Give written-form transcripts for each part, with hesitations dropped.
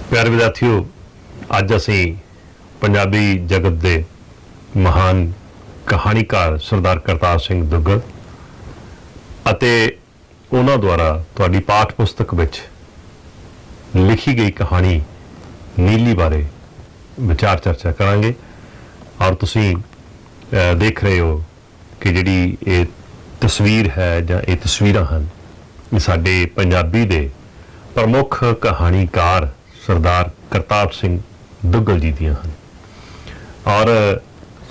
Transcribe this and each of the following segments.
प्यारे विद्यार्थियों, अज असी पंजाबी जगत के महान कहानीकार सरदार करतार सिंह दुग्गल अते उन्हां द्वारा तुहाडी पाठ पुस्तक विच लिखी गई कहानी नीली बारे विचार चर्चा करांगे। और तुसी देख रहे हो कि जिहड़ी ये तस्वीर है जां ये तस्वीरां हन, ये साडे पंजाबी दे प्रमुख कहानीकार सरदार करतार सिंह दुग्गल जी दियां हन। और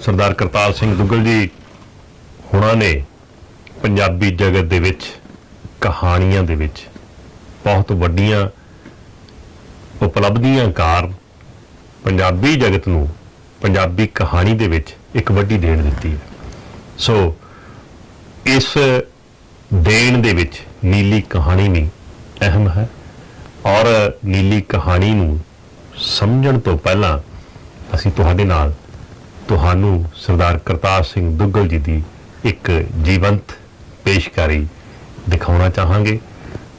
सरदार करतार सिंह दुग्गल जी हुणां ने पंजाबी जगत दे विच कहानियां दे विच बहुत वड्डियां उपलब्धियां कार पंजाबी जगत नूं पंजाबी कहानी दे विच एक वड्डी देन दित्ती है। सो इस देन दे विच नीली कहानी भी अहम है। और नीली कहानी नूं समझण तो पहला असीं तुहाडे नाल तुहानूं सरदार करतार सिंह दुग्गल जी दी एक जीवंत पेशकारी दिखाउणा चाहांगे।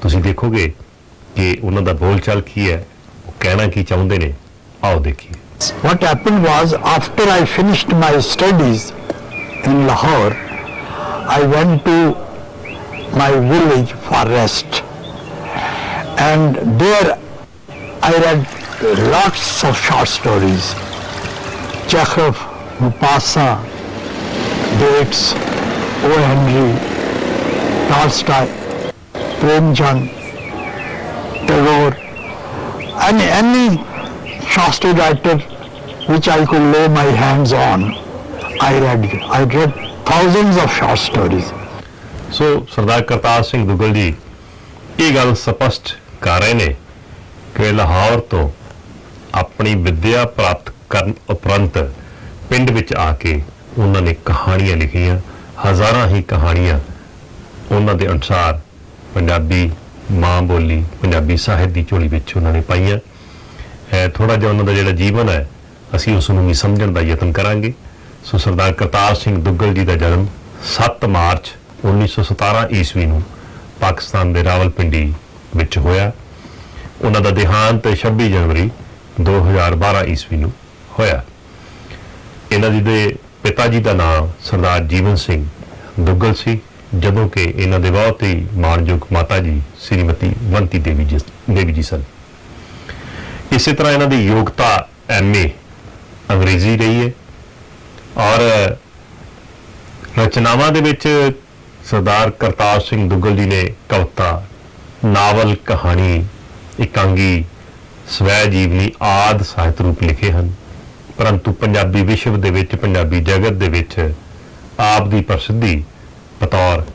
तुसीं देखोगे कि उन्हां दा बोलचाल की है, वो कहना की चाहुंदे ने। आओ देखिए। What happened was, after I finished my studies in Lahore, I went to my village for rest, and there I read lots of short stories. Chekhov, Maupassant, Bates, O. Henry, Tolstoy, Premchand, Tagore, any short story writer which I could lay my hands on, I read thousands of short stories. सो सरदार करतार सिंह दुग्गल जी ये गल स्पष्ट कर रहे हैं कि लाहौर तो अपनी विद्या प्राप्त करन उपरंत पिंड विच आके उन्होंने कहानियां लिखियां। हज़ारां ही कहानियां उन्होंने दे अनुसार पंजाबी माँ बोली पंजाबी साहित्य की झोली विच उन्होंने पाईयां। थोड़ा जिहा उन्होंने जिहड़ा जीवन है असीं उस नूं भी समझण दा यतन करांगे। सो सरदार करतार सिंह दुग्गल जी का जन्म 7 मार्च 1917 ईस्वी नूं पाकिस्तान के रावलपिंडी विच होया। उन्हां दा देहांत 26 जनवरी 2012 ईस्वी नूं होया। इन्हां जी दे पिता जी का नाम सरदार जीवन सिंह दुग्गल सी, जदों कि इन्हां दे बहुत ही माणयोग माता जी श्रीमती बंती देवी जी सन। इसी तरह इन्हां दी योग्यता MA अंग्रेजी रही है। और रचनावां दे विच सरदार करतार सिंह दुग्गल जी ने कविता, नावल, कहानी, एकांगी, स्वै जीवनी आदि साहित्य रूप लिखे हैं। परंतु पंजाबी विश्व दे विच पंजाबी जगत दे विच आप दी प्रसिद्धि बतौर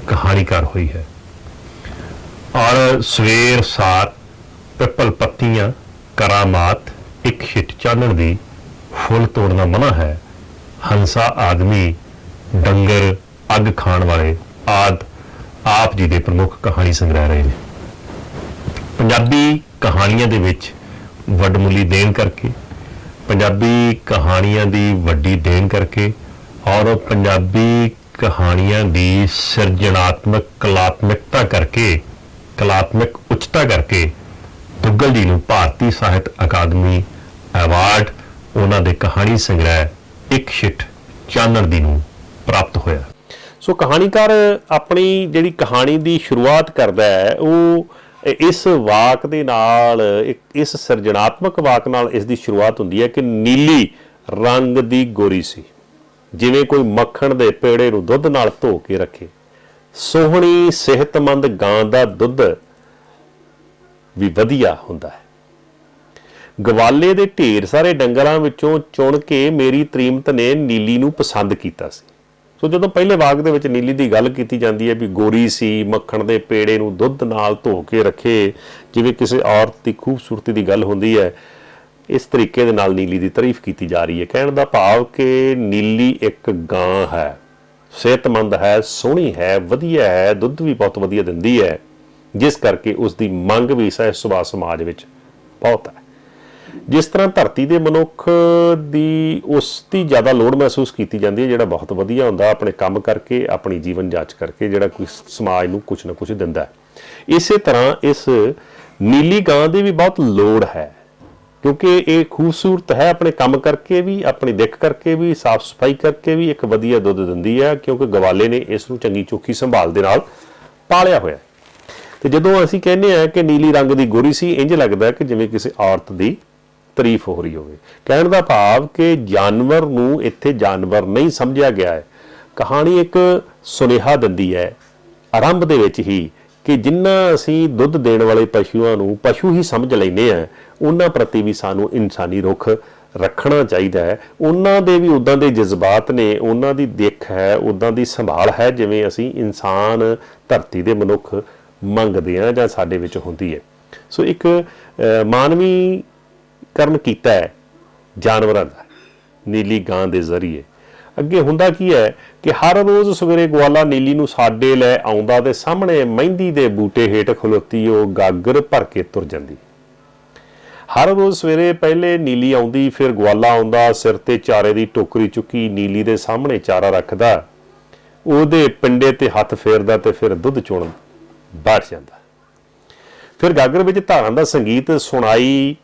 कहानीकार हुई है। और सवेर सार, पिपल पत्तियां, करामात, एक छिट चानण दी, फुल तोड़ना मना है, हंसा आदमी, डंगर, अग खाण वाले आदि आप जी दे प्रमुख कहानी संग्रह रहे हैं। पंजाबी कहानियां दे विच वडमुली देन करके, पंजाबी कहानियां दी वड्डी देन करके और पंजाबी कहानियां दी सिरजनात्मक कलात्मकता करके, कलात्मक उच्चता करके दुग्गल जी नूं भारतीय साहित्य अकादमी अवार्ड उन्हां दे कहानी संग्रह एक छिट चानण दी नूं प्राप्त होया। सो कहानीकार अपनी जिहड़ी कहानी दी शुरुआत करदा है वो इस वाक दे नाल, इस सिरजनात्मक वाक नाल इस दी शुरुआत हुंदी है कि नीली रंग दी गोरी सी, जिवें कोई मक्खण दे पेड़े नूं दुੱਧ नाल धो के रखे। सोहणी सेहतमंद गां दा दुੱਧ भी वधिया हुंदा है। गवाले दे ढेर सारे डंगरां विचों चुण के मेरी तरीमत ने नीली नूं पसंद कीता सी। सो जदों पहले वाक दे विच नीली दी गल कीती जांदी है भी गोरी सी, मक्खण दे पेड़े नूं दुੱਧ नाल धो के रखे, जिवें किसी औरत की खूबसूरती की गल हुंदी है, इस तरीके दे नाल नीली की तारीफ की जा रही है। कहण दा भाव कि नीली एक गां है, सेहतमंद है, सोहणी है, वधिया है, दुੱਧ भी बहुत वधिया दिंदी है, जिस करके उसकी मंग भी सह सुभा समाज विच बहुत है। जिस तरह धरती के मनुख की उसकी ज़्यादा लोड़ महसूस की जाती है, जिहड़ा बहुत वधिया हुंदा अपने काम करके, अपनी जीवन जांच करके, जिहड़ा कोई समाज नूं कुछ ना कुछ दिंदा है। इस तरह इस नीली गां की भी बहुत लोड़ है। क्योंकि ये खूबसूरत है अपने काम करके भी, अपनी दिख करके भी, साफ सफाई करके भी एक वधिया दुध दिंदी है, क्योंकि गवाले ने इस नूं चंगी चोखी संभाल दे नाल पालिया होया। ते जदों असीं कहने आ कि नीली रंग दी गोरी सी, इंज लगदा कि जिवें किसी औरत दी तारीफ हो रही होवे। कहण दा भाव कि जानवर नूं इत्थे जानवर नहीं समझिया गया है। कहानी एक सुनेहा दिंदी है आरंभ दे विच ही कि जिन्ना असीं दुध देण वाले पशुआं नूं पशु ही समझ लैंदे आ, उन्हां प्रति भी सानूं इंसानी रुख रखना चाहिदा है। उन्हां दे भी उदां दे जज्बात ने, उन्हां दी दिख है, उदां दी संभाल है जिवें असीं इंसान धरती दे मनुख मंगदे आ जां साडे विच हुंदी है। सो एक मानवीकरण कीता है जानवरां दा नीली गां दे जरिए। ਅੱਗੇ ਹੁੰਦਾ ਕੀ ਹੈ ਕਿ ਹਰ ਰੋਜ਼ ਸਵੇਰੇ ਗਵਾਲਾ ਨੀਲੀ ਨੂੰ ਸਾਡੇ ਲੈ ਆਉਂਦਾ ਤੇ ਸਾਹਮਣੇ ਮਹਿੰਦੀ ਦੇ ਬੂਟੇ ਹੇਠ ਖਲੋਤੀ ਉਹ ਗਾਗਰ ਭਰ ਕੇ ਤੁਰ ਜਾਂਦੀ। ਹਰ ਰੋਜ਼ ਸਵੇਰੇ ਪਹਿਲੇ ਨੀਲੀ ਆਉਂਦੀ, ਫਿਰ ਗਵਾਲਾ ਆਉਂਦਾ, ਸਿਰ ਤੇ ਚਾਰੇ ਦੀ ਟੋਕਰੀ ਚੁੱਕੀ ਨੀਲੀ ਦੇ ਸਾਹਮਣੇ ਚਾਰਾ ਰੱਖਦਾ, ਉਹਦੇ ਪਿੰਡੇ ਤੇ ਹੱਥ ਫੇਰਦਾ ਤੇ ਫਿਰ ਦੁੱਧ ਚੋਣ ਬੈਠ ਜਾਂਦਾ। ਫਿਰ ਗਾਗਰ ਵਿੱਚ ਧਾਰਾਂ ਦਾ ਸੰਗੀਤ ਸੁਣਾਈ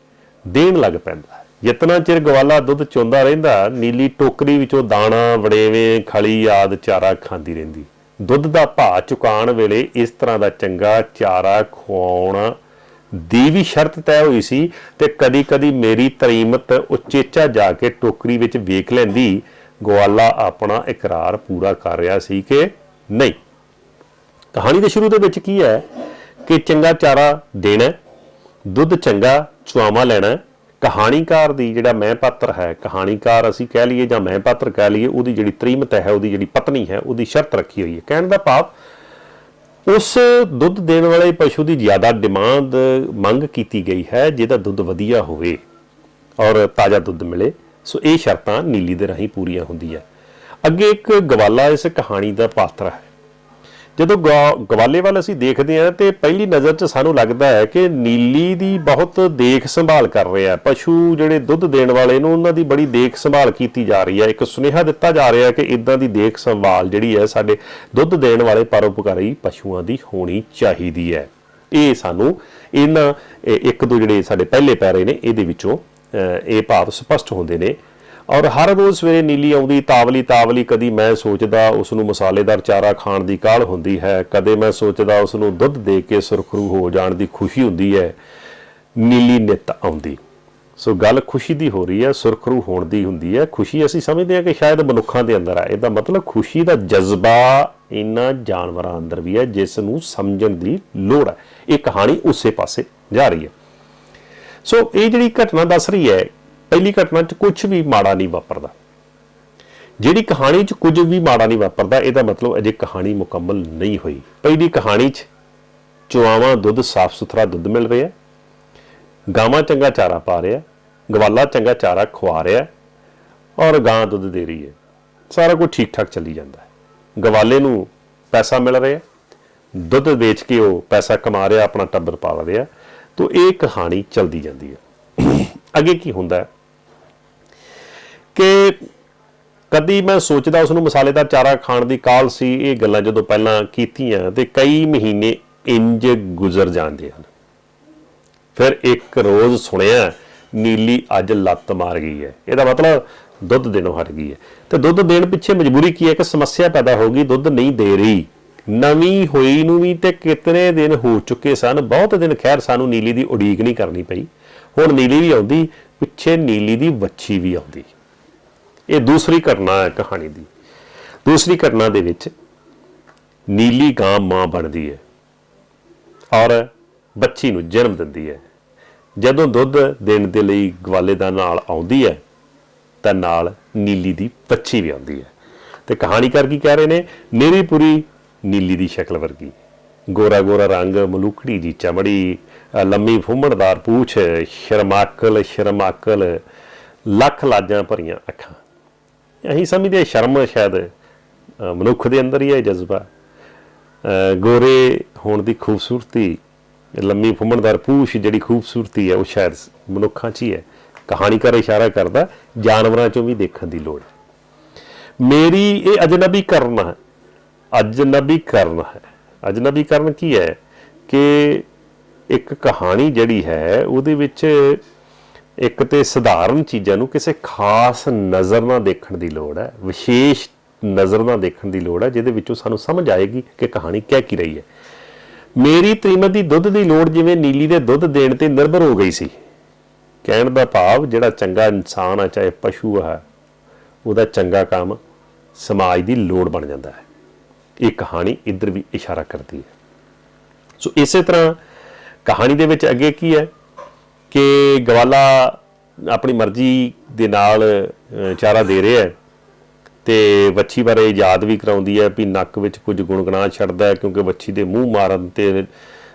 ਦੇਣ ਲੱਗ ਪੈਂਦਾ। ਜਿਤਨਾ ਚਿਰ ਗਵਾਲਾ ਦੁੱਧ ਚੋਂਦਾ ਰਹਿੰਦਾ, ਨੀਲੀ ਟੋਕਰੀ ਵਿੱਚੋਂ ਦਾਣਾ, ਵੜੇਵੇਂ, ਖਲੀ ਆਦਿ ਚਾਰਾ ਖਾਂਦੀ ਰਹਿੰਦੀ। ਦੁੱਧ ਦਾ ਭਾਅ ਚੁਕਾਉਣ ਵੇਲੇ ਇਸ ਤਰ੍ਹਾਂ ਦਾ ਚੰਗਾ ਚਾਰਾ ਖਵਾਉਣ ਦੀ ਵੀ ਸ਼ਰਤ ਤੈਅ ਹੋਈ ਸੀ ਤੇ ਕਦੀ-ਕਦੀ ਮੇਰੀ ਤਰੀਮਤ ਉਚੇਚਾ ਜਾ ਕੇ ਟੋਕਰੀ ਵਿੱਚ ਵੇਖ ਲੈਂਦੀ ਗਵਾਲਾ ਆਪਣਾ ਇਕਰਾਰ ਪੂਰਾ ਕਰ ਰਿਹਾ ਸੀ ਕਿ ਨਹੀਂ। ਕਹਾਣੀ ਦੇ ਸ਼ੁਰੂ ਦੇ ਵਿੱਚ ਕੀ ਹੈ ਕਿ ਚੰਗਾ ਚਾਰਾ ਦੇਣਾ, ਦੁੱਧ ਚੰਗਾ ਚੁਆਵਾਂ ਲੈਣਾ। ਕਹਾਣੀਕਾਰ ਦੀ ਜਿਹੜਾ ਮੈਂ ਪਾਤਰ ਹੈ, ਕਹਾਣੀਕਾਰ ਅਸੀਂ ਕਹਿ ਲਈਏ ਜਾਂ ਮੈਂ ਪਾਤਰ ਕਹਿ ਲਈਏ, ਉਹਦੀ ਜਿਹੜੀ ਤਰੀਮਤ ਹੈ, ਉਹਦੀ ਜਿਹੜੀ ਪਤਨੀ ਹੈ, ਉਹਦੀ ਸ਼ਰਤ ਰੱਖੀ ਹੋਈ ਹੈ। ਕਹਿਣ ਦਾ ਭਾਵ ਉਸ ਦੁੱਧ ਦੇਣ ਵਾਲੇ ਪਸ਼ੂ ਦੀ ਜ਼ਿਆਦਾ ਡਿਮਾਂਡ ਮੰਗ ਕੀਤੀ ਗਈ ਹੈ ਜਿਹਦਾ ਦੁੱਧ ਵਧੀਆ ਹੋਵੇ ਔਰ ਤਾਜ਼ਾ ਦੁੱਧ ਮਿਲੇ। ਸੋ ਇਹ ਸ਼ਰਤਾਂ ਨੀਲੀ ਦੇ ਰਾਹੀਂ ਪੂਰੀਆਂ ਹੁੰਦੀਆਂ। ਅੱਗੇ ਇੱਕ ਗਵਾਲਾ ਇਸ ਕਹਾਣੀ ਦਾ ਪਾਤਰ ਹੈ। ਜਦੋਂ ਗਵਾਲੇ ਵੱਲ ਅਸੀਂ ਦੇਖਦੇ ਹਾਂ ਤੇ ਪਹਿਲੀ ਨਜ਼ਰ 'ਚ ਸਾਨੂੰ ਲੱਗਦਾ ਹੈ ਕਿ ਨੀਲੀ ਦੀ ਬਹੁਤ ਦੇਖ ਸੰਭਾਲ ਕਰ ਰਿਹਾ। ਪਸ਼ੂ ਜਿਹੜੇ ਦੁੱਧ ਦੇਣ ਵਾਲੇ ਨੂੰ ਉਹਨਾਂ ਦੀ ਬੜੀ ਦੇਖ ਸੰਭਾਲ ਕੀਤੀ ਜਾ ਰਹੀ ਹੈ। ਇੱਕ ਸੁਨੇਹਾ ਦਿੱਤਾ ਜਾ ਰਿਹਾ ਕਿ ਇਦਾਂ ਦੀ ਦੇਖ ਸੰਭਾਲ ਜਿਹੜੀ ਹੈ ਸਾਡੇ ਦੁੱਧ ਦੇਣ ਵਾਲੇ ਪਰਉਪਕਾਰੀ ਪਸ਼ੂਆਂ ਦੀ ਹੋਣੀ ਚਾਹੀਦੀ ਹੈ। ਇਹ ਸਾਨੂੰ ਇਹਨਾਂ ਇੱਕ ਦੋ ਜਿਹੜੇ ਸਾਡੇ ਪਹਿਲੇ ਪੈਰੇ ਨੇ ਇਹਦੇ ਵਿੱਚੋਂ ਇਹ ਭਾਵ ਸਪਸ਼ਟ ਹੁੰਦੇ ਨੇ। ਔਰ ਹਰ ਰੋਜ਼ ਸਵੇਰੇ ਨੀਲੀ ਆਉਂਦੀ, ਤਾਵਲੀ ਕਦੀ ਮੈਂ ਸੋਚਦਾ ਉਸ ਨੂੰ ਮਸਾਲੇਦਾਰ ਚਾਰਾ ਖਾਣ ਦੀ ਕਾਹਲ ਹੁੰਦੀ ਹੈ, ਕਦੇ ਮੈਂ ਸੋਚਦਾ ਉਸ ਨੂੰ ਦੁੱਧ ਦੇ ਕੇ ਸੁਰਖਰੂ ਹੋ ਜਾਣ ਦੀ ਖੁਸ਼ੀ ਹੁੰਦੀ ਹੈ। ਨੀਲੀ ਨਿੱਤ ਆਉਂਦੀ। ਸੋ ਗੱਲ ਖੁਸ਼ੀ ਦੀ ਹੋ ਰਹੀ ਹੈ, ਸੁਰਖਰੂ ਹੋਣ ਦੀ ਹੁੰਦੀ ਹੈ। ਖੁਸ਼ੀ ਅਸੀਂ ਸਮਝਦੇ ਹਾਂ ਕਿ ਸ਼ਾਇਦ ਮਨੁੱਖਾਂ ਦੇ ਅੰਦਰ ਹੈ। ਇਹਦਾ ਮਤਲਬ ਖੁਸ਼ੀ ਦਾ ਜਜ਼ਬਾ ਇਹਨਾਂ ਜਾਨਵਰਾਂ ਅੰਦਰ ਵੀ ਹੈ ਜਿਸ ਨੂੰ ਸਮਝਣ ਦੀ ਲੋੜ ਹੈ। ਇਹ ਕਹਾਣੀ ਉਸੇ ਪਾਸੇ ਜਾ ਰਹੀ ਹੈ। ਸੋ ਇਹ ਜਿਹੜੀ ਘਟਨਾ ਦੱਸ ਰਹੀ ਹੈ, ਪਹਿਲੀ ਘਟਨਾ 'ਚ ਕੁਝ ਵੀ ਮਾੜਾ ਨਹੀਂ ਵਾਪਰਦਾ। ਜਿਹੜੀ ਕਹਾਣੀ 'ਚ ਕੁਝ ਵੀ ਮਾੜਾ ਨਹੀਂ ਵਾਪਰਦਾ, ਇਹਦਾ ਮਤਲਬ ਅਜੇ ਕਹਾਣੀ ਮੁਕੰਮਲ ਨਹੀਂ ਹੋਈ। ਪਹਿਲੀ ਕਹਾਣੀ 'ਚ ਚੁਆਵਾਂ ਦੁੱਧ, ਸਾਫ਼ ਸੁਥਰਾ ਦੁੱਧ ਮਿਲ ਰਿਹਾ, ਗਾਵਾਂ ਚੰਗਾ ਚਾਰਾ ਪਾ ਰਿਹਾ, ਗਵਾਲਾ ਚੰਗਾ ਚਾਰਾ ਖਵਾ ਰਿਹਾ ਔਰ ਗਾਂ ਦੁੱਧ ਦੇ ਰਹੀ ਹੈ। ਸਾਰਾ ਕੁਝ ਠੀਕ ਠਾਕ ਚੱਲੀ ਜਾਂਦਾ ਹੈ। ਗਵਾਲੇ ਨੂੰ ਪੈਸਾ ਮਿਲ ਰਿਹਾ, ਦੁੱਧ ਵੇਚ ਕੇ ਉਹ ਪੈਸਾ ਕਮਾ ਰਿਹਾ, ਆਪਣਾ ਟੱਬਰ ਪਾਲ ਰਿਹਾ। ਤਾਂ ਇਹ ਕਹਾਣੀ ਚੱਲਦੀ ਜਾਂਦੀ ਹੈ। ਅੱਗੇ ਕੀ ਹੁੰਦਾ ਹੈ ਕਿ ਕਦੀ ਮੈਂ ਸੋਚਦਾ ਉਸ ਨੂੰ ਮਸਾਲੇਦਾਰ ਚਾਰਾ ਖਾਣ ਦੀ ਕਾਹਲ ਸੀ। ਇਹ ਗੱਲਾਂ ਜਦੋਂ ਪਹਿਲਾਂ ਕੀਤੀਆਂ ਤੇ ਕਈ ਮਹੀਨੇ ਇੰਜ ਗੁਜ਼ਰ ਜਾਂਦੇ ਹਨ। ਫਿਰ ਇੱਕ ਰੋਜ਼ ਸੁਣਿਆ ਨੀਲੀ ਅੱਜ ਲੱਤ ਮਾਰ ਗਈ ਹੈ। ਇਹਦਾ ਮਤਲਬ ਦੁੱਧ ਦੇਣੋਂ ਹਟ ਗਈ ਹੈ। ਤੇ ਦੁੱਧ ਦੇਣ ਪਿੱਛੇ ਮਜਬੂਰੀ ਕੀ ਹੈ ਕਿ ਸਮੱਸਿਆ ਪੈਦਾ ਹੋ ਗਈ, ਦੁੱਧ ਨਹੀਂ ਦੇ ਰਹੀ। ਨਵੀਂ ਹੋਈ ਨੂੰ ਵੀ ਤੇ ਕਿਤਨੇ ਦਿਨ ਹੋ ਚੁੱਕੇ ਸਨ, ਬਹੁਤ ਦਿਨ। ਖੈਰ ਸਾਨੂੰ ਨੀਲੀ ਦੀ ਉਡੀਕ ਨਹੀਂ ਕਰਨੀ ਪਈ। ਹੁਣ ਨੀਲੀ ਵੀ ਆਉਂਦੀ, ਪਿੱਛੇ ਨੀਲੀ ਦੀ ਵੱਛੀ ਵੀ ਆਉਂਦੀ। ਇਹ ਦੂਸਰੀ ਘਟਨਾ ਹੈ ਕਹਾਣੀ ਦੀ। ਦੂਸਰੀ ਘਟਨਾ ਦੇ ਵਿੱਚ ਨੀਲੀ ਗਾਂ ਮਾਂ ਬਣਦੀ ਹੈ ਔਰ ਬੱਚੀ ਨੂੰ ਜਨਮ ਦਿੰਦੀ ਹੈ। ਜਦੋਂ ਦੁੱਧ ਦੇਣ ਦੇ ਲਈ ਗਵਾਲੇ ਦਾ ਨਾਲ ਆਉਂਦੀ ਹੈ ਤਾਂ ਨਾਲ ਨੀਲੀ ਦੀ ਵੱਛੀ ਵੀ ਆਉਂਦੀ ਹੈ। ਤੇ ਕਹਾਣੀਕਾਰ ਕੀ ਕਹਿ ਰਹੇ ਨੇ? ਨਿਰੀ ਪੂਰੀ ਨੀਲੀ ਦੀ ਸ਼ਕਲ ਵਰਗੀ, ਗੋਰਾ ਗੋਰਾ ਰੰਗ, ਮਲੂਖੜੀ ਜੀ ਚਮੜੀ, ਲੰਮੀ ਫੁੰਮਣਦਾਰ ਪੂਛ, ਸ਼ਰਮਾਕਲ, ਲੱਖ ਲਾਜਾਂ ਭਰੀਆਂ ਅੱਖਾਂ। ਅਸੀਂ ਸਮਝਦੇ ਸ਼ਰਮ ਸ਼ਾਇਦ ਮਨੁੱਖ ਦੇ ਅੰਦਰ ਹੀ ਹੈ ਜਜ਼ਬਾ। ਗੋਰੇ ਹੋਣ ਦੀ ਖੂਬਸੂਰਤੀ, ਲੰਮੀ ਫੁੰਮਣਦਾਰ ਪੂਛ ਜਿਹੜੀ ਖੂਬਸੂਰਤੀ ਹੈ ਉਹ ਸ਼ਾਇਦ ਮਨੁੱਖਾਂ 'ਚ ਹੀ ਹੈ। ਕਹਾਣੀਕਾਰ ਇਸ਼ਾਰਾ ਕਰਦਾ ਜਾਨਵਰਾਂ 'ਚੋਂ ਵੀ ਦੇਖਣ ਦੀ ਲੋੜ ਹੈ। ਮੇਰੀ ਇਹ ਅਜਨਬੀਕਰਨ ਹੈ। ਅਜਨਬੀਕਰਨ ਕੀ ਹੈ ਕਿ ਇੱਕ ਕਹਾਣੀ ਜਿਹੜੀ ਹੈ ਉਹਦੇ ਵਿੱਚ ਇੱਕ ਤੇ ਸਧਾਰਨ ਚੀਜ਼ਾਂ ਨੂੰ ਕਿਸੇ ਖਾਸ ਨਜ਼ਰ ਨਾਲ ਦੇਖਣ ਦੀ ਲੋੜ ਹੈ, ਵਿਸ਼ੇਸ਼ ਨਜ਼ਰ ਨਾਲ ਦੇਖਣ ਦੀ ਲੋੜ ਹੈ, ਜਿਹਦੇ ਵਿੱਚੋਂ ਸਾਨੂੰ ਸਮਝ ਆਏਗੀ ਕਿ ਕਹਾਣੀ ਕਹਿ ਕੀ ਰਹੀ ਹੈ। ਮੇਰੀ ਤ੍ਰੀਮਤ ਦੀ ਦੁੱਧ ਦੀ ਲੋੜ ਜਿਵੇਂ ਨੀਲੀ ਦੇ ਦੁੱਧ ਦੇਣ ਤੇ ਨਿਰਭਰ ਹੋ ਗਈ ਸੀ। ਕਹਿਣ ਦਾ ਭਾਵ ਜਿਹੜਾ ਚੰਗਾ ਇਨਸਾਨ ਆ, ਚਾਹੇ ਪਸ਼ੂ ਆ, ਉਹਦਾ ਚੰਗਾ ਕੰਮ ਸਮਾਜ ਦੀ ਲੋੜ ਬਣ ਜਾਂਦਾ ਹੈ। ਇਹ ਕਹਾਣੀ ਇੱਧਰ ਵੀ ਇਸ਼ਾਰਾ ਕਰਦੀ ਹੈ। ਸੋ ਇਸੇ ਤਰ੍ਹਾਂ ਕਹਾਣੀ ਦੇ ਵਿੱਚ ਅੱਗੇ ਕੀ ਹੈ ਕਿ ਗਵਾਲਾ ਆਪਣੀ ਮਰਜ਼ੀ ਦੇ ਨਾਲ ਚਾਰਾ ਦੇ ਰਿਹਾ ਹੈ ਤੇ ਵੱਛੀ ਬਾਰੇ ਯਾਦ ਵੀ ਕਰਾਉਂਦੀ ਹੈ ਵੀ ਨੱਕ ਵਿੱਚ ਕੁਝ ਗੁਣਗੁਣਾ ਛੱਡਦਾ ਹੈ, ਕਿਉਂਕਿ ਵੱਛੀ ਦੇ ਮੂੰਹ ਮਾਰਨ ਤੇ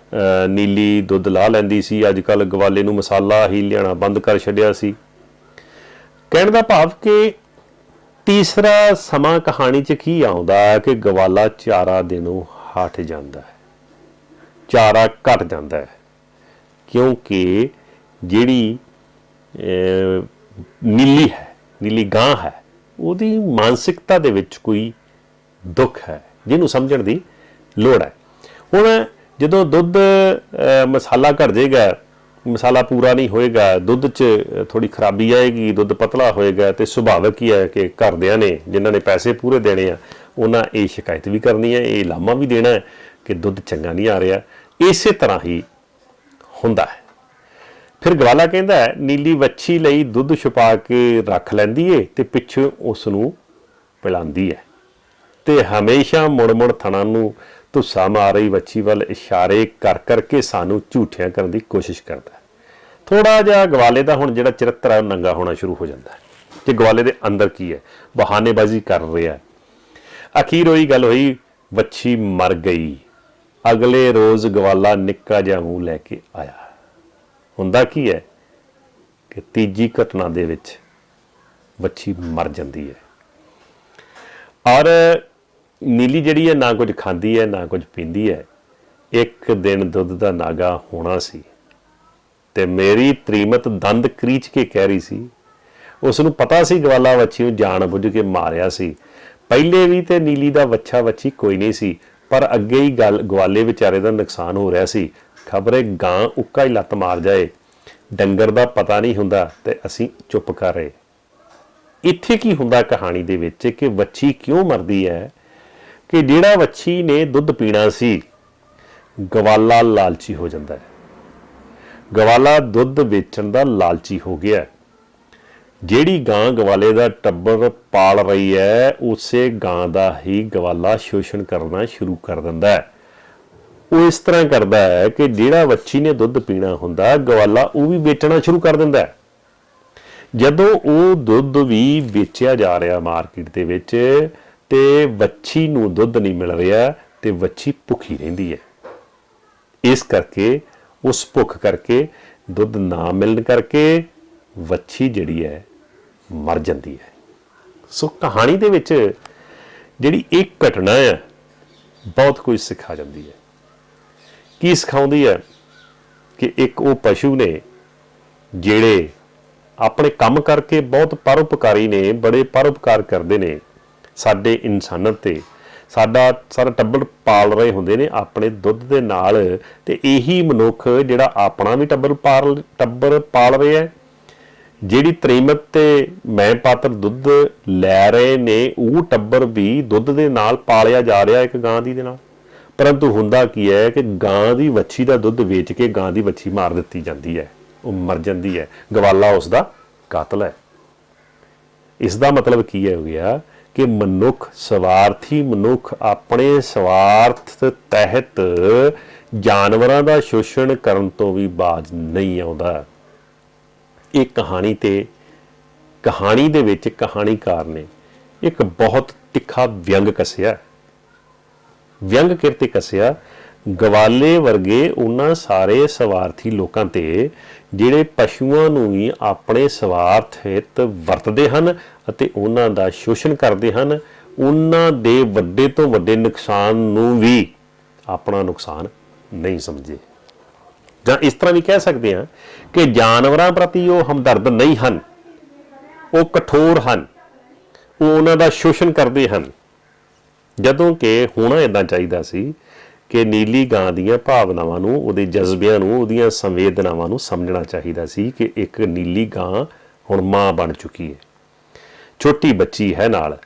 ਨੀਲੀ ਦੁੱਧ ਲਾ ਲੈਂਦੀ ਸੀ। ਅੱਜ ਕੱਲ੍ਹ ਗਵਾਲੇ ਨੂੰ ਮਸਾਲਾ ਹੀ ਲਿਆਉਣਾ ਬੰਦ ਕਰ ਛੱਡਿਆ ਸੀ। ਕਹਿਣ ਦਾ ਭਾਵ ਕਿ ਤੀਸਰਾ ਸਮਾਂ ਕਹਾਣੀ 'ਚ ਕੀ ਆਉਂਦਾ ਹੈ ਕਿ ਗਵਾਲਾ ਚਾਰਾ ਦੇਣੋਂ ਹਟ ਜਾਂਦਾ ਹੈ, ਚਾਰਾ ਘਟ ਜਾਂਦਾ ਹੈ, ਕਿਉਂਕਿ ਜਿਹੜੀ ਨੀਲੀ ਹੈ, ਨੀਲੀ ਗਾਂ ਹੈ, ਉਹਦੀ ਮਾਨਸਿਕਤਾ ਦੇ ਵਿੱਚ ਕੋਈ ਦੁੱਖ ਹੈ ਜਿਹਨੂੰ ਸਮਝਣ ਦੀ ਲੋੜ ਹੈ। ਹੁਣ ਜਦੋਂ ਦੁੱਧ ਮਸਾਲਾ ਘਟ ਜਾਏਗਾ, ਮਸਾਲਾ ਪੂਰਾ ਨਹੀਂ ਹੋਏਗਾ, ਦੁੱਧ 'ਚ ਥੋੜੀ ਖਰਾਬੀ ਆਏਗੀ, ਦੁੱਧ ਪਤਲਾ ਹੋਏਗਾ, ਤੇ ਸੁਭਾਵਿਕ ਹੀ ਹੈ ਕਿ ਘਰਦਿਆਂ ਨੇ ਜਿਨ੍ਹਾਂ ਨੇ ਪੈਸੇ ਪੂਰੇ ਦੇਣੇ ਆ ਉਹਨਾਂ ਇਹ ਸ਼ਿਕਾਇਤ ਵੀ ਕਰਨੀ ਹੈ, ਇਹ ਲਾਮਾ ਵੀ ਦੇਣਾ ਹੈ ਕਿ ਦੁੱਧ ਚੰਗਾ ਨਹੀਂ ਆ ਰਿਹਾ। ਇਸੇ ਤਰ੍ਹਾਂ ਹੀ ਹੁੰਦਾ ਹੈ। ਫਿਰ ਗਵਾਲਾ ਕਹਿੰਦਾ ਹੈ ਨੀਲੀ ਵੱਛੀ ਲਈ ਦੁੱਧ ਛੁਪਾ ਕੇ ਰੱਖ ਲੈਂਦੀ ਏ ਤੇ ਪਿੱਛੋਂ ਉਸ ਨੂੰ ਪਿਲਾਉਂਦੀ ਹੈ ਤੇ ਹਮੇਸ਼ਾ ਮੁੜ-ਮੁੜ ਥਣਾ ਨੂੰ ਧੁੱਸਾ ਮਾਰ ਰਹੀ ਵੱਛੀ ਵੱਲ ਇਸ਼ਾਰੇ ਕਰ ਕਰਕੇ ਸਾਨੂੰ ਝੂਠਿਆਂ ਕਰਨ ਦੀ ਕੋਸ਼ਿਸ਼ ਕਰਦਾ ਹੈ। ਥੋੜਾ ਜਿਹਾ ਗਵਾਲੇ ਦਾ ਹੁਣ ਜਿਹੜਾ ਚਰਿੱਤਰ ਹੈ ਨੰਗਾ ਹੋਣਾ ਸ਼ੁਰੂ ਹੋ ਜਾਂਦਾ ਹੈ ਕਿ ਗਵਾਲੇ ਦੇ ਅੰਦਰ ਕੀ ਹੈ, ਬਹਾਨੇਬਾਜ਼ੀ ਕਰ ਰਿਹਾ। ਅਖੀਰ ਉਹੀ ਗੱਲ ਹੋਈ, ਵੱਛੀ ਮਰ ਗਈ। ਅਗਲੇ ਰੋਜ਼ ਗਵਾਲਾ ਨਿੱਕਾ ਜਿਹਾ ਮੂੰਹ ਲੈ ਕੇ ਆਇਆ। ਹੁੰਦਾ ਕੀ ਹੈ ਕਿ ਤੀਜੀ ਘਟਨਾ ਦੇ ਵਿੱਚ ਵੱਛੀ ਮਰ ਜਾਂਦੀ ਹੈ ਔਰ ਨੀਲੀ ਜਿਹੜੀ ਹੈ ਨਾ ਕੁਝ ਖਾਂਦੀ ਹੈ ਨਾ ਕੁਝ ਪੀਂਦੀ ਹੈ। ਇੱਕ ਦਿਨ ਦੁੱਧ ਦਾ ਨਾਗਾ ਹੋਣਾ ਸੀ ਤੇ ਮੇਰੀ ਤ੍ਰੀਮਤ ਦੰਦ ਕਰੀਚ ਕੇ ਕਹਿ ਰਹੀ ਸੀ। ਉਸ ਨੂੰ ਪਤਾ ਸੀ ਗਵਾਲਾ ਵੱਛੀ ਨੂੰ ਜਾਣ ਬੁੱਝ ਕੇ ਮਾਰਿਆ ਸੀ। ਪਹਿਲੇ ਵੀ ਤੇ ਨੀਲੀ ਦਾ ਵੱਛਾ ਵੱਛੀ ਕੋਈ ਨਹੀਂ ਸੀ, ਪਰ ਅੱਗੇ ਹੀ ਗੱਲ ਗਵਾਲੇ ਵਿਚਾਰੇ ਦਾ ਨੁਕਸਾਨ ਹੋ ਰਿਹਾ ਸੀ। ਖਬਰੇ ਗਾਂ ਉੱਕਾ ਹੀ ਲੱਤ ਮਾਰ ਜਾਏ, ਡੰਗਰ ਦਾ ਪਤਾ ਨਹੀਂ ਹੁੰਦਾ ਤੇ ਅਸੀਂ ਚੁੱਪ ਕਰ ਰਹੇ। ਇੱਥੇ ਕੀ ਹੁੰਦਾ ਕਹਾਣੀ ਦੇ ਵਿੱਚ ਕਿ ਵੱਛੀ ਕਿਉਂ ਮਰਦੀ ਹੈ ਕਿ ਜਿਹੜਾ ਵੱਛੀ ਨੇ ਦੁੱਧ ਪੀਣਾ ਸੀ, ਗਵਾਲਾ ਲਾਲਚੀ ਹੋ ਜਾਂਦਾ ਹੈ। ਗਵਾਲਾ ਦੁੱਧ ਵੇਚਣ ਦਾ ਲਾਲਚੀ ਹੋ ਗਿਆ। ਜਿਹੜੀ ਗਾਂ ਗਵਾਲੇ ਦਾ ਟੱਬਰ ਪਾਲ ਰਹੀ ਹੈ, ਉਸੇ ਗਾਂ ਦਾ ਹੀ ਗਵਾਲਾ ਸ਼ੋਸ਼ਣ ਕਰਨਾ ਸ਼ੁਰੂ ਕਰ ਦਿੰਦਾ ਹੈ। ਉਹ ਇਸ ਤਰ੍ਹਾਂ ਕਰਦਾ ਹੈ ਕਿ ਜਿਹੜਾ ਵੱਛੀ ਨੇ ਦੁੱਧ ਪੀਣਾ ਹੁੰਦਾ, ਗਵਾਲਾ ਉਹ ਵੀ ਵੇਚਣਾ ਸ਼ੁਰੂ ਕਰ ਦਿੰਦਾ ਹੈ। ਜਦੋਂ ਉਹ ਦੁੱਧ ਵੀ ਵੇਚਿਆ ਜਾ ਰਿਹਾ ਮਾਰਕੀਟ ਦੇ ਵਿੱਚ ਤੇ ਵੱਛੀ ਨੂੰ ਦੁੱਧ ਨਹੀਂ ਮਿਲ ਰਿਹਾ ਤੇ ਵੱਛੀ ਭੁੱਖੀ ਰਹਿੰਦੀ ਹੈ। ਇਸ ਕਰਕੇ ਉਸ ਭੁੱਖ ਕਰਕੇ, ਦੁੱਧ ਨਾ ਮਿਲਣ ਕਰਕੇ ਵੱਛੀ ਜਿਹੜੀ ਹੈ ਮਰ ਜਾਂਦੀ ਹੈ। ਸੋ ਕਹਾਣੀ ਦੇ ਵਿੱਚ ਜਿਹੜੀ ਇੱਕ ਘਟਨਾ ਹੈ ਬਹੁਤ ਕੁਝ ਸਿਖਾ ਜਾਂਦੀ ਹੈ। ਕੀ ਸਿਖਾਉਂਦੀ ਹੈ ਕਿ ਇੱਕ ਉਹ ਪਸ਼ੂ ਨੇ ਜਿਹੜੇ ਆਪਣੇ ਕੰਮ ਕਰਕੇ ਬਹੁਤ ਪਰਉਪਕਾਰੀ ਨੇ, ਬੜੇ ਪਰਉਪਕਾਰ ਕਰਦੇ ਨੇ ਸਾਡੇ ਇਨਸਾਨੀਅਤ ਤੇ, ਸਾਡਾ ਸਾਰਾ ਟੱਬਰ ਪਾਲ ਰਹੇ ਹੁੰਦੇ ਨੇ ਆਪਣੇ ਦੁੱਧ ਦੇ ਨਾਲ। ਤੇ ਇਹੀ ਮਨੁੱਖ ਜਿਹੜਾ ਆਪਣਾ ਵੀ ਟੱਬਰ ਪਾਲ ਰਿਹਾ ਹੈ, ਜਿਹੜੀ ਤ੍ਰੀਮਤ ਤੇ ਮੈਂ ਪਾਤਰ ਦੁੱਧ ਲੈ ਰਹੇ ਨੇ, ਉਹ ਟੱਬਰ ਵੀ ਦੁੱਧ ਦੇ ਨਾਲ ਪਾਲਿਆ ਜਾ ਰਿਹਾ ਇੱਕ ਗਾਂ ਦੀ ਦੇ ਨਾਲ। ਪਰੰਤੂ ਹੁੰਦਾ ਕੀ ਹੈ ਕਿ ਗਾਂ ਦੀ ਵੱਛੀ ਦਾ ਦੁੱਧ ਵੇਚ ਕੇ ਗਾਂ ਦੀ ਵੱਛੀ ਮਾਰ ਦਿੱਤੀ ਜਾਂਦੀ ਹੈ, ਉਹ ਮਰ ਜਾਂਦੀ ਹੈ। ਗਵਾਲਾ ਉਸ ਦਾ ਕਾਤਲ ਹੈ। ਇਸ ਦਾ ਮਤਲਬ ਕੀ ਹੋ ਗਿਆ ਕਿ ਮਨੁੱਖ, ਸਵਾਰਥੀ ਮਨੁੱਖ ਆਪਣੇ ਸਵਾਰਥ ਤਹਿਤ ਜਾਨਵਰਾਂ ਦਾ ਸ਼ੋਸ਼ਣ ਕਰਨ ਤੋਂ ਵੀ ਬਾਜ਼ ਨਹੀਂ ਆਉਂਦਾ। ਇਹ ਕਹਾਣੀ ਦੇ ਵਿੱਚ ਕਹਾਣੀਕਾਰ ਨੇ ਇੱਕ ਬਹੁਤ ਤਿੱਖਾ ਵਿਅੰਗ ਕੱਸਿਆ। ਵਿਅੰਗ ਕਿਰਤੇ ਕੱਸਿਆ ਗਵਾਲੇ ਵਰਗੇ ਉਹਨਾਂ ਸਾਰੇ ਸਵਾਰਥੀ ਲੋਕਾਂ ਤੇ ਜਿਹੜੇ ਪਸ਼ੂਆਂ ਨੂੰ ਵੀ ਆਪਣੇ ਸਵਾਰਥ ਹਿੱਤ ਵਰਤਦੇ ਹਨ ਅਤੇ ਉਹਨਾਂ ਦਾ ਸ਼ੋਸ਼ਣ ਕਰਦੇ ਹਨ। ਉਹਨਾਂ ਦੇ ਵੱਡੇ ਤੋਂ ਵੱਡੇ ਨੁਕਸਾਨ ਨੂੰ ਵੀ ਆਪਣਾ ਨੁਕਸਾਨ ਨਹੀਂ ਸਮਝੇ। ਜਾਂ ਇਸ ਤਰ੍ਹਾਂ ਵੀ ਕਹਿ ਸਕਦੇ ਹਾਂ ਕਿ ਜਾਨਵਰਾਂ ਪ੍ਰਤੀ ਉਹ ਹਮਦਰਦ ਨਹੀਂ ਹਨ, ਉਹ ਕਠੋਰ ਹਨ, ਉਹ ਉਹਨਾਂ ਦਾ ਸ਼ੋਸ਼ਣ ਕਰਦੇ ਹਨ। ਜਦੋਂ ਕਿ ਹੋਣਾ ਇਦਾਂ ਚਾਹੀਦਾ ਸੀ ਕਿ ਨੀਲੀ ਗਾਂ ਦੀਆਂ ਭਾਵਨਾਵਾਂ ਨੂੰ, ਉਹਦੇ ਜਜ਼ਬਿਆਂ ਨੂੰ, ਉਹਦੀਆਂ ਸੰਵੇਦਨਾਵਾਂ ਨੂੰ ਸਮਝਣਾ ਚਾਹੀਦਾ ਸੀ ਕਿ ਇੱਕ ਨੀਲੀ ਗਾਂ ਹੁਣ ਮਾਂ ਬਣ ਚੁੱਕੀ ਹੈ, ਛੋਟੀ ਬੱਚੀ ਹੈ ਨਾਲ,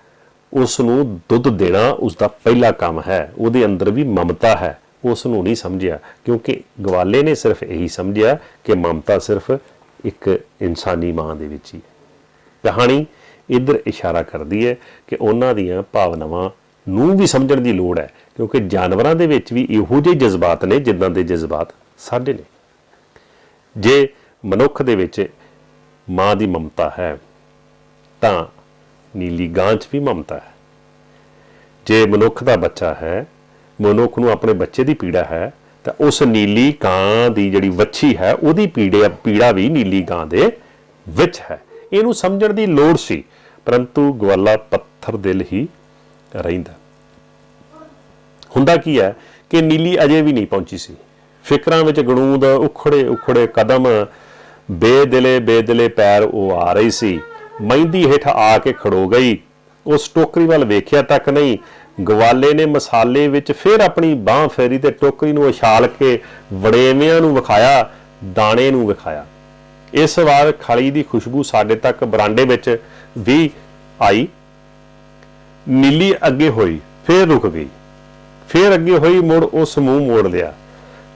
ਉਸ ਨੂੰ ਦੁੱਧ ਦੇਣਾ ਉਸ ਦਾ ਪਹਿਲਾ ਕੰਮ ਹੈ, ਉਹਦੇ ਅੰਦਰ ਵੀ ਮਮਤਾ ਹੈ। ਉਸ ਨੂੰ ਨਹੀਂ ਸਮਝਿਆ, ਕਿਉਂਕਿ ਗਵਾਲੇ ਨੇ ਸਿਰਫ ਇਹੀ ਸਮਝਿਆ ਕਿ ਮਮਤਾ ਸਿਰਫ ਇੱਕ ਇਨਸਾਨੀ ਮਾਂ ਦੇ ਵਿੱਚ ਹੀ ਹੈ। ਕਹਾਣੀ ਇੱਧਰ ਇਸ਼ਾਰਾ ਕਰਦੀ ਹੈ ਕਿ ਉਹਨਾਂ ਦੀਆਂ ਭਾਵਨਾਵਾਂ ਨੂੰ ਵੀ ਸਮਝਣ ਦੀ ਲੋੜ ਹੈ, ਕਿਉਂਕਿ ਜਾਨਵਰਾਂ ਦੇ ਵਿੱਚ ਵੀ ਇਹੋ ਜਿਹੇ ਜਜ਼ਬਾਤ ਨੇ ਜਿੱਦਾਂ ਦੇ ਜਜ਼ਬਾਤ ਸਾਡੇ ਨੇ। ਜੇ ਮਨੁੱਖ ਦੇ ਵਿੱਚ ਮਾਂ ਦੀ ਮਮਤਾ ਹੈ ਤਾਂ ਨੀਲੀ ਗਾਂ 'ਚ ਵੀ ਮਮਤਾ ਹੈ। ਜੇ ਮਨੁੱਖ ਦਾ ਬੱਚਾ ਹੈ, ਮਨੁੱਖ ਨੂੰ ਆਪਣੇ ਬੱਚੇ ਦੀ ਪੀੜਾ ਹੈ, ਤਾਂ ਉਸ ਨੀਲੀ ਗਾਂ ਦੀ ਜਿਹੜੀ ਵੱਛੀ ਹੈ ਉਹਦੀ ਪੀੜਾ ਵੀ ਨੀਲੀ ਗਾਂ ਦੇ ਵਿੱਚ ਹੈ। ਇਹਨੂੰ ਸਮਝਣ ਦੀ ਲੋੜ ਸੀ, ਪਰੰਤੂ ਗਵਾਲਾ ਪੱਥਰ ਦਿਲ ਹੀ ਰਹਿੰਦਾ। ਹੁੰਦਾ ਕੀ ਹੈ ਕਿ ਨੀਲੀ ਅਜੇ ਵੀ ਨਹੀਂ ਪਹੁੰਚੀ ਸੀ। ਫਿਕਰਾਂ ਵਿੱਚ ਗਣੂਦ ਉਖੜੇ ਕਦਮ, ਬੇਦਿਲੇ ਪੈਰ ਉਹ ਆ ਰਹੀ ਸੀ। ਮਹਿੰਦੀ ਹੇਠ ਆ ਕੇ ਖੜੋ ਗਈ, ਉਸ ਟੋਕਰੀ ਵੱਲ ਵੇਖਿਆ ਤੱਕ ਨਹੀਂ। ਗਵਾਲੇ ਨੇ ਮਸਾਲੇ ਵਿੱਚ ਫਿਰ ਆਪਣੀ ਬਾਹ ਫੇਰੀ ਤੇ ਟੋਕਰੀ ਨੂੰ ਉਛਾਲ ਕੇ ਵੜੇਵਿਆਂ ਨੂੰ ਵਿਖਾਇਆ, ਦਾਣੇ ਨੂੰ ਵਿਖਾਇਆ। ਇਸ ਵਾਰ ਖਲੀ ਦੀ ਖੁਸ਼ਬੂ ਸਾਡੇ ਤੱਕ ਬਰਾਂਡੇ ਵਿੱਚ ਵੀ ਆਈ। ਨੀਲੀ ਅੱਗੇ ਹੋਈ, ਫਿਰ ਰੁਕ ਗਈ, ਫਿਰ ਅੱਗੇ ਹੋਈ, ਮੁੜ ਉਸ ਮੂੰਹ ਮੋੜ ਲਿਆ।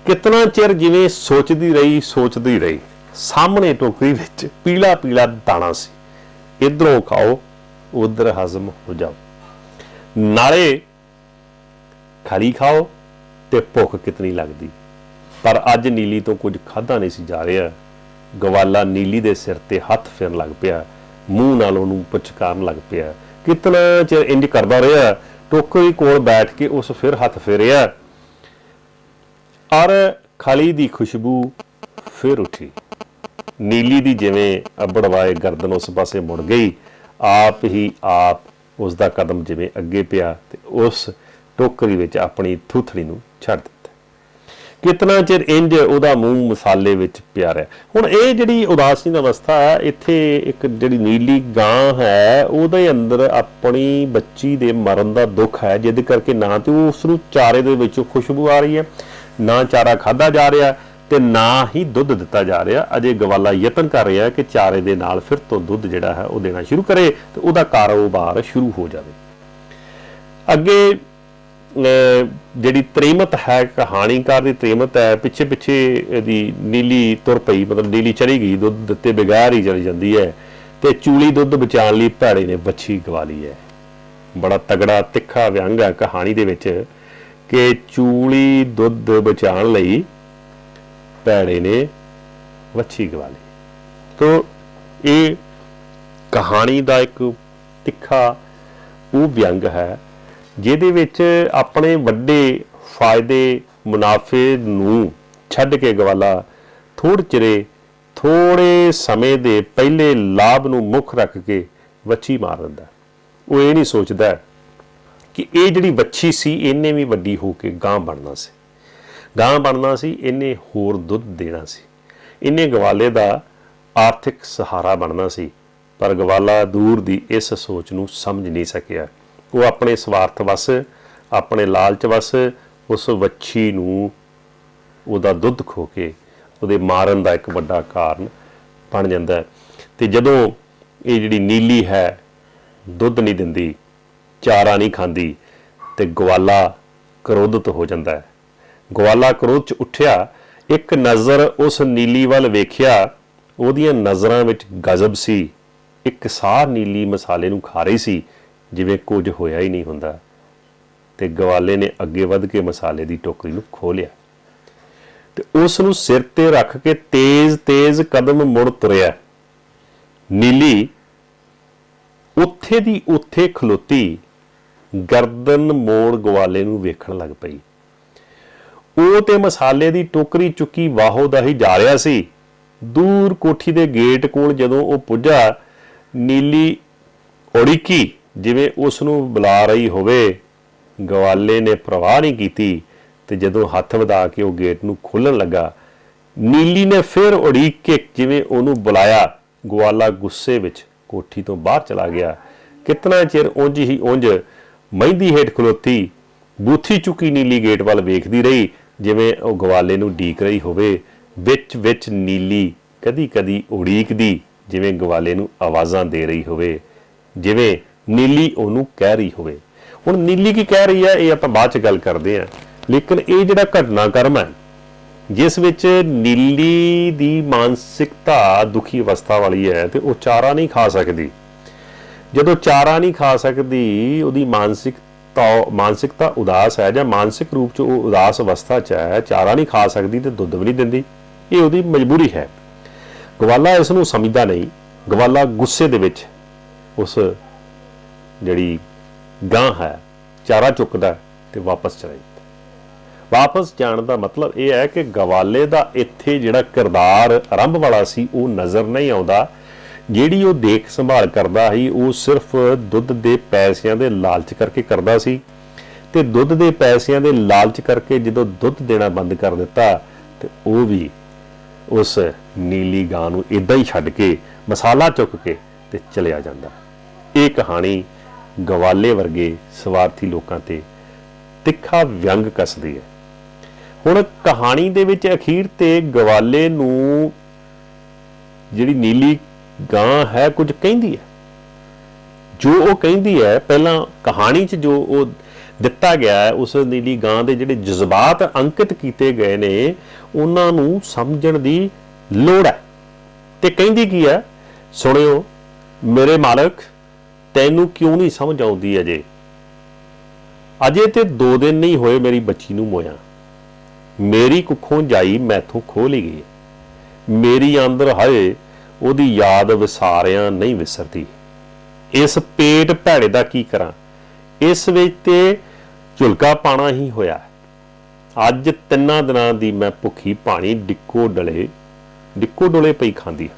ਕਿਤਨਾ ਚਿਰ ਜਿਵੇਂ ਸੋਚਦੀ ਰਹੀ। ਸਾਹਮਣੇ ਟੋਕਰੀ ਵਿੱਚ ਪੀਲਾ ਦਾਣਾ ਸੀ। ਇਧਰੋਂ ਖਾਓ, ਉਧਰ ਹਜ਼ਮ ਹੋ ਜਾਓ, ਨਾਲੇ ਖਲੀ ਖਾਓ ਤੇ ਭੁੱਖ ਕਿਤਨੀ ਲੱਗਦੀ। ਪਰ ਅੱਜ ਨੀਲੀ ਤੋਂ ਕੁਝ ਖਾਧਾ ਨਹੀਂ ਸੀ ਜਾ ਰਿਹਾ। ਗਵਾਲਾ ਨੀਲੀ ਦੇ ਸਿਰ ਤੇ ਹੱਥ ਫੇਰਨ ਲੱਗ ਪਿਆ, ਮੂੰਹ ਨਾਲ ਉਹਨੂੰ ਪੁਚਕਾਰਨ ਲੱਗ ਪਿਆ। ਕਿਤਨਾ ਚਿਰ ਇੰਜ ਕਰਦਾ ਰਿਹਾ। ਟੋਕਰੀ ਕੋਲ ਬੈਠ ਕੇ ਉਸ ਫਿਰ ਹੱਥ ਫੇਰਿਆ ਔਰ ਖਲੀ ਦੀ ਖੁਸ਼ਬੂ ਫਿਰ ਉੱਠੀ। ਨੀਲੀ ਦੀ ਜਿਵੇਂ ਅਬੜਵਾਏ ਗਰਦਨ ਉਸ ਪਾਸੇ ਮੁੜ ਗਈ। ਆਪ ਹੀ ਆਪ ਉਸ ਦਾ ਕਦਮ ਜਿਵੇਂ ਅੱਗੇ ਪਿਆ ਤੇ ਉਸ ਟੋਕਰੀ ਵਿੱਚ ਆਪਣੀ ਥੂਥੜੀ ਨੂੰ ਛੱਡ ਦਿੱਤਾ। ਕਿਤਨਾ ਚਿਰ ਇੰਜ ਉਹਦਾ ਮੂੰਹ ਮਸਾਲੇ ਵਿੱਚ ਪਿਆ ਰਿਹਾ। ਹੁਣ ਇਹ ਜਿਹੜੀ ਉਦਾਸੀਨ ਅਵਸਥਾ ਹੈ, ਇੱਥੇ ਇੱਕ ਜਿਹੜੀ ਨੀਲੀ ਗਾਂ ਹੈ ਉਹਦੇ ਅੰਦਰ ਆਪਣੀ ਬੱਚੀ ਦੇ ਮਰਨ ਦਾ ਦੁੱਖ ਹੈ, ਜਿਹਦੇ ਕਰਕੇ ਨਾ ਤੇ ਉਸ ਨੂੰ ਚਾਰੇ ਦੇ ਵਿੱਚੋਂ ਖੁਸ਼ਬੂ ਆ ਰਹੀ ਹੈ, ਨਾ ਚਾਰਾ ਖਾਧਾ ਜਾ ਰਿਹਾ ਤੇ ਨਾ ਹੀ ਦੁੱਧ ਦਿੱਤਾ ਜਾ ਰਿਹਾ। ਅਜੇ ਗਵਾਲਾ ਯਤਨ ਕਰ ਰਿਹਾ ਕਿ ਚਾਰੇ ਦੇ ਨਾਲ ਫਿਰ ਤੋਂ ਦੁੱਧ ਜਿਹੜਾ ਹੈ ਉਹ ਦੇਣਾ ਸ਼ੁਰੂ ਕਰੇ ਤੇ ਉਹਦਾ ਕਾਰੋਬਾਰ ਸ਼ੁਰੂ ਹੋ ਜਾਵੇ। ਅੱਗੇ ਜਿਹੜੀ ਤ੍ਰੀਮਤ ਹੈ, ਕਹਾਣੀਕਾਰ ਦੀ ਤ੍ਰੀਮਤ ਹੈ, ਪਿੱਛੇ ਇਹਦੀ ਨੀਲੀ ਤੁਰ ਪਈ, ਮਤਲਬ ਨੀਲੀ ਚਲੀ ਗਈ, ਦੁੱਧ ਦਿੱਤੇ ਬਗੈਰ ਹੀ ਚਲੀ ਜਾਂਦੀ ਹੈ ਤੇ ਚੂਲੀ ਦੁੱਧ ਬਚਾਉਣ ਲਈ ਭੈੜੇ ਨੇ ਵੱਛੀ ਗਵਾ ਲਈ ਹੈ। ਬੜਾ ਤਗੜਾ ਤਿੱਖਾ ਵਿਅੰਗ ਹੈ ਕਹਾਣੀ ਦੇ ਵਿੱਚ ਕਿ ਚੂਲੀ ਦੁੱਧ ਬਚਾਉਣ ਲਈ ਭੈੜੇ ਨੇ ਵੱਛੀ ਗਵਾ ਲਈ। ਤੋ ਇਹ ਕਹਾਣੀ ਦਾ ਇੱਕ ਤਿੱਖਾ ਉਹ ਵਿਅੰਗ ਹੈ ਜਿਹਦੇ ਵਿੱਚ ਆਪਣੇ ਵੱਡੇ ਫਾਇਦੇ ਮੁਨਾਫੇ ਨੂੰ ਛੱਡ ਕੇ ਗਵਾਲਾ ਥੋੜੇ ਸਮੇਂ ਦੇ ਪਹਿਲੇ ਲਾਭ ਨੂੰ ਮੁੱਖ ਰੱਖ ਕੇ ਵੱਛੀ ਮਾਰ ਦਿੰਦਾ। ਉਹ ਇਹ ਨਹੀਂ ਸੋਚਦਾ ਕਿ ਇਹ ਜਿਹੜੀ ਵੱਛੀ ਸੀ ਇਹਨੇ ਵੀ ਵੱਡੀ ਹੋ ਕੇ ਗਾਂ ਬਣਨਾ ਸੀ, ਇਹਨੇ ਹੋਰ ਦੁੱਧ ਦੇਣਾ ਸੀ, ਇਹਨੇ ਗਵਾਲੇ ਦਾ ਆਰਥਿਕ ਸਹਾਰਾ ਬਣਨਾ ਸੀ। ਪਰ ਗਵਾਲਾ ਦੂਰ ਦੀ ਇਸ ਸੋਚ ਨੂੰ ਸਮਝ ਨਹੀਂ ਸਕਿਆ। ਉਹ ਆਪਣੇ ਸਵਾਰਥ ਵਸ, ਆਪਣੇ ਲਾਲਚ ਵਸ ਉਸ ਵੱਛੀ ਨੂੰ ਉਹਦਾ ਦੁੱਧ ਖੋ ਕੇ ਉਹਦੇ ਮਾਰਨ ਦਾ ਇੱਕ ਵੱਡਾ ਕਾਰਨ ਬਣ ਜਾਂਦਾ ਹੈ। ਤੇ ਜਦੋਂ ਇਹ ਜਿਹੜੀ ਨੀਲੀ ਹੈ ਦੁੱਧ ਨਹੀਂ ਦਿੰਦੀ, ਚਾਰਾ ਨਹੀਂ ਖਾਂਦੀ, ਤੇ ਗਵਾਲਾ ਕ੍ਰੋਧਿਤ ਹੋ ਜਾਂਦਾ ਹੈ। ਗਵਾਲਾ ਕ੍ਰੋਧ 'ਚ ਉੱਠਿਆ, ਇੱਕ ਨਜ਼ਰ ਉਸ ਨੀਲੀ ਵੱਲ ਵੇਖਿਆ, ਉਹਦੀਆਂ ਨਜ਼ਰਾਂ ਵਿੱਚ ਗਜ਼ਬ ਸੀ। ਇੱਕ ਸਾਹ ਨੀਲੀ ਮਸਾਲੇ ਨੂੰ ਖਾ ਰਹੀ ਸੀ ਜਿਵੇਂ ਕੁਝ ਹੋਇਆ ਹੀ ਨਹੀਂ ਹੁੰਦਾ। ਤੇ ਗਵਾਲੇ ਨੇ ਅੱਗੇ ਵੱਧ ਕੇ ਮਸਾਲੇ ਦੀ ਟੋਕਰੀ ਨੂੰ ਖੋਲਿਆ ਤੇ ਉਸ ਨੂੰ ਸਿਰ ਤੇ ਰੱਖ ਕੇ ਤੇਜ਼ ਕਦਮ ਮੁੜ ਤੁਰਿਆ। ਨੀਲੀ ਉੱਥੇ ਦੀ ਉੱਥੇ ਖਲੋਤੀ, ਗਰਦਨ ਮੋੜ ਗਵਾਲੇ ਨੂੰ ਵੇਖਣ ਲੱਗ ਪਈ। ਉਹ ਤੇ ਮਸਾਲੇ ਦੀ ਟੋਕਰੀ ਚੁੱਕੀ ਵਾਹੋ ਦਾ ਹੀ ਜਾ ਰਿਹਾ ਸੀ। ਦੂਰ ਕੋਠੀ ਦੇ ਗੇਟ ਕੋਲ ਜਦੋਂ ਉਹ ਪੁੱਜਾ, ਨੀਲੀ ਉੜੀਕੀ ਜਿਵੇਂ ਉਸ ਨੂੰ ਬੁਲਾ ਰਹੀ ਹੋਵੇ। ਗਵਾਲੇ ਨੇ ਪ੍ਰਵਾਹ ਨਹੀਂ ਕੀਤੀ ਤੇ ਜਦੋਂ ਹੱਥ ਵਧਾ ਕੇ ਉਹ ਗੇਟ ਨੂੰ ਖੋਲ੍ਹਣ ਲੱਗਾ, ਨੀਲੀ ਨੇ ਫਿਰ ਉਡੀਕ ਕੇ ਜਿਵੇਂ ਉਹਨੂੰ ਬੁਲਾਇਆ। ਗਵਾਲਾ ਗੁੱਸੇ ਵਿੱਚ ਕੋਠੀ ਤੋਂ ਬਾਹਰ ਚਲਾ ਗਿਆ। ਕਿਤਨਾ ਚਿਰ ਉਂਝ ਮਹਿੰਦੀ ਹੇਠ ਖਲੋਤੀ ਬੂਥੀ ਚੁੱਕੀ ਨੀਲੀ ਗੇਟ ਵੱਲ ਵੇਖਦੀ ਰਹੀ, ਜਿਵੇਂ ਉਹ ਗਵਾਲੇ ਨੂੰ ਢੀਕ ਰਹੀ ਹੋਵੇ। ਵਿੱਚ ਨੀਲੀ ਕਦੀ ਉਡੀਕਦੀ, ਜਿਵੇਂ ਗਵਾਲੇ ਨੂੰ ਆਵਾਜ਼ਾਂ ਦੇ ਰਹੀ ਹੋਵੇ, ਜਿਵੇਂ ਨੀਲੀ ਉਹਨੂੰ ਕਹਿ ਰਹੀ ਹੋਵੇ। ਹੁਣ ਨੀਲੀ ਕੀ ਕਹਿ ਰਹੀ ਹੈ ਇਹ ਆਪਾਂ ਬਾਅਦ ਚ ਗੱਲ ਕਰਦੇ ਹਾਂ, ਲੇਕਿਨ ਇਹ ਜਿਹੜਾ ਘਟਨਾਕ੍ਰਮ ਹੈ ਜਿਸ ਵਿੱਚ ਨੀਲੀ ਦੀ ਮਾਨਸਿਕਤਾ ਦੁਖੀ ਅਵਸਥਾ ਵਾਲੀ ਹੈ ਤੇ ਉਹ ਚਾਰਾ ਨਹੀਂ ਖਾ ਸਕਦੀ। ਜਦੋਂ ਚਾਰਾ ਨਹੀਂ ਖਾ ਸਕਦੀ, ਉਹਦੀ ਮਾਨਸਿਕਤਾ ਉਦਾਸ ਹੈ ਜਾਂ ਮਾਨਸਿਕ ਰੂਪ ਚ ਉਹ ਉਦਾਸ ਅਵਸਥਾ ਚ ਹੈ, ਚਾਰਾ ਨਹੀਂ ਖਾ ਸਕਦੀ ਤੇ ਦੁੱਧ ਵੀ ਨਹੀਂ ਦਿੰਦੀ, ਇਹ ਉਹਦੀ ਮਜਬੂਰੀ ਹੈ। ਗਵਾਲਾ ਇਸ ਨੂੰ ਸਮਝਦਾ ਨਹੀਂ। ਗਵਾਲਾ ਗੁੱਸੇ ਦੇ ਵਿੱਚ ਉਸ ਜਿਹੜੀ ਗਾਂ ਹੈ ਚਾਰਾ ਚੁੱਕਦਾ ਤੇ ਵਾਪਸ ਚਲਾ ਜਾਂਦਾ। ਵਾਪਸ ਜਾਣ ਦਾ ਮਤਲਬ ਇਹ ਹੈ ਕਿ ਗਵਾਲੇ ਦਾ ਇੱਥੇ ਜਿਹੜਾ ਕਿਰਦਾਰ ਆਰੰਭ ਵਾਲਾ ਸੀ ਉਹ ਨਜ਼ਰ ਨਹੀਂ ਆਉਂਦਾ। ਜਿਹੜੀ ਉਹ ਦੇਖ ਸੰਭਾਲ ਕਰਦਾ ਸੀ ਉਹ ਸਿਰਫ ਦੁੱਧ ਦੇ ਪੈਸਿਆਂ ਦੇ ਲਾਲਚ ਕਰਕੇ ਕਰਦਾ ਸੀ, ਤੇ ਦੁੱਧ ਦੇ ਪੈਸਿਆਂ ਦੇ ਲਾਲਚ ਕਰਕੇ ਜਦੋਂ ਦੁੱਧ ਦੇਣਾ ਬੰਦ ਕਰ ਦਿੱਤਾ ਤੇ ਉਹ ਵੀ ਉਸ ਨੀਲੀ ਗਾਂ ਨੂੰ ਇਦਾਂ ਹੀ ਛੱਡ ਕੇ ਮਸਾਲਾ ਚੁੱਕ ਕੇ ਤੇ ਚਲਿਆ ਜਾਂਦਾ। ਇਹ ਕਹਾਣੀ ਗਵਾਲੇ ਵਰਗੇ ਸਵਾਰਥੀ ਲੋਕਾਂ ਤੇ ਤਿੱਖਾ ਵਿਅੰਗ ਕੱਸਦੀ ਹੈ। ਹੁਣ ਕਹਾਣੀ ਦੇ ਵਿੱਚ ਅਖੀਰ ਤੇ ਗਵਾਲੇ ਨੂੰ ਜਿਹੜੀ ਨੀਲੀ ਗਾਂ ਹੈ ਕੁਝ ਕਹਿੰਦੀ ਹੈ। ਜੋ ਉਹ ਕਹਿੰਦੀ ਹੈ, ਪਹਿਲਾਂ ਕਹਾਣੀ 'ਚ ਜੋ ਉਹ ਦਿੱਤਾ ਗਿਆ ਹੈ, ਉਸ ਨੀਲੀ ਗਾਂ ਦੇ ਜਿਹੜੇ ਜਜ਼ਬਾਤ ਅੰਕਿਤ ਕੀਤੇ ਗਏ ਨੇ ਉਹਨਾਂ ਨੂੰ ਸਮਝਣ ਦੀ ਲੋੜ ਹੈ। ਤੇ ਕਹਿੰਦੀ ਕੀ ਹੈ, ਸੁਣਿਓ ਮੇਰੇ ਮਾਲਕ, ਤੈਨੂੰ ਕਿਉਂ ਨਹੀਂ ਸਮਝ ਆਉਂਦੀ ਅਜੇ ਤੇ 2 ਦਿਨ ਨਹੀਂ ਹੋਏ ਮੇਰੀ ਬੱਚੀ ਨੂੰ ਮੋਇਆ। ਮੇਰੀ ਕੁੱਖੋਂ ਜਾਈ ਮੈਥੋਂ ਖੋਹ ਲਈ ਗਈ। ਮੇਰੀ ਅੰਦਰ ਹਏ ਉਹਦੀ ਯਾਦ ਵਿਸਾਰਿਆਂ ਨਹੀਂ ਵਿਸਰਦੀ। ਇਸ ਪੇਟ ਭੈੜੇ ਦਾ ਕੀ ਕਰਾਂ, ਇਸ ਵਿੱਚ ਤੇ ਝੁਲਕਾ ਪਾਣਾ ਹੀ ਹੋਇਆ। ਅੱਜ 3 ਦਿਨਾਂ ਦੀ ਮੈਂ ਭੁੱਖੀ ਪਾਣੀ ਡਿੱਕੋ ਡੋਲੇ ਪਈ ਖਾਂਦੀ।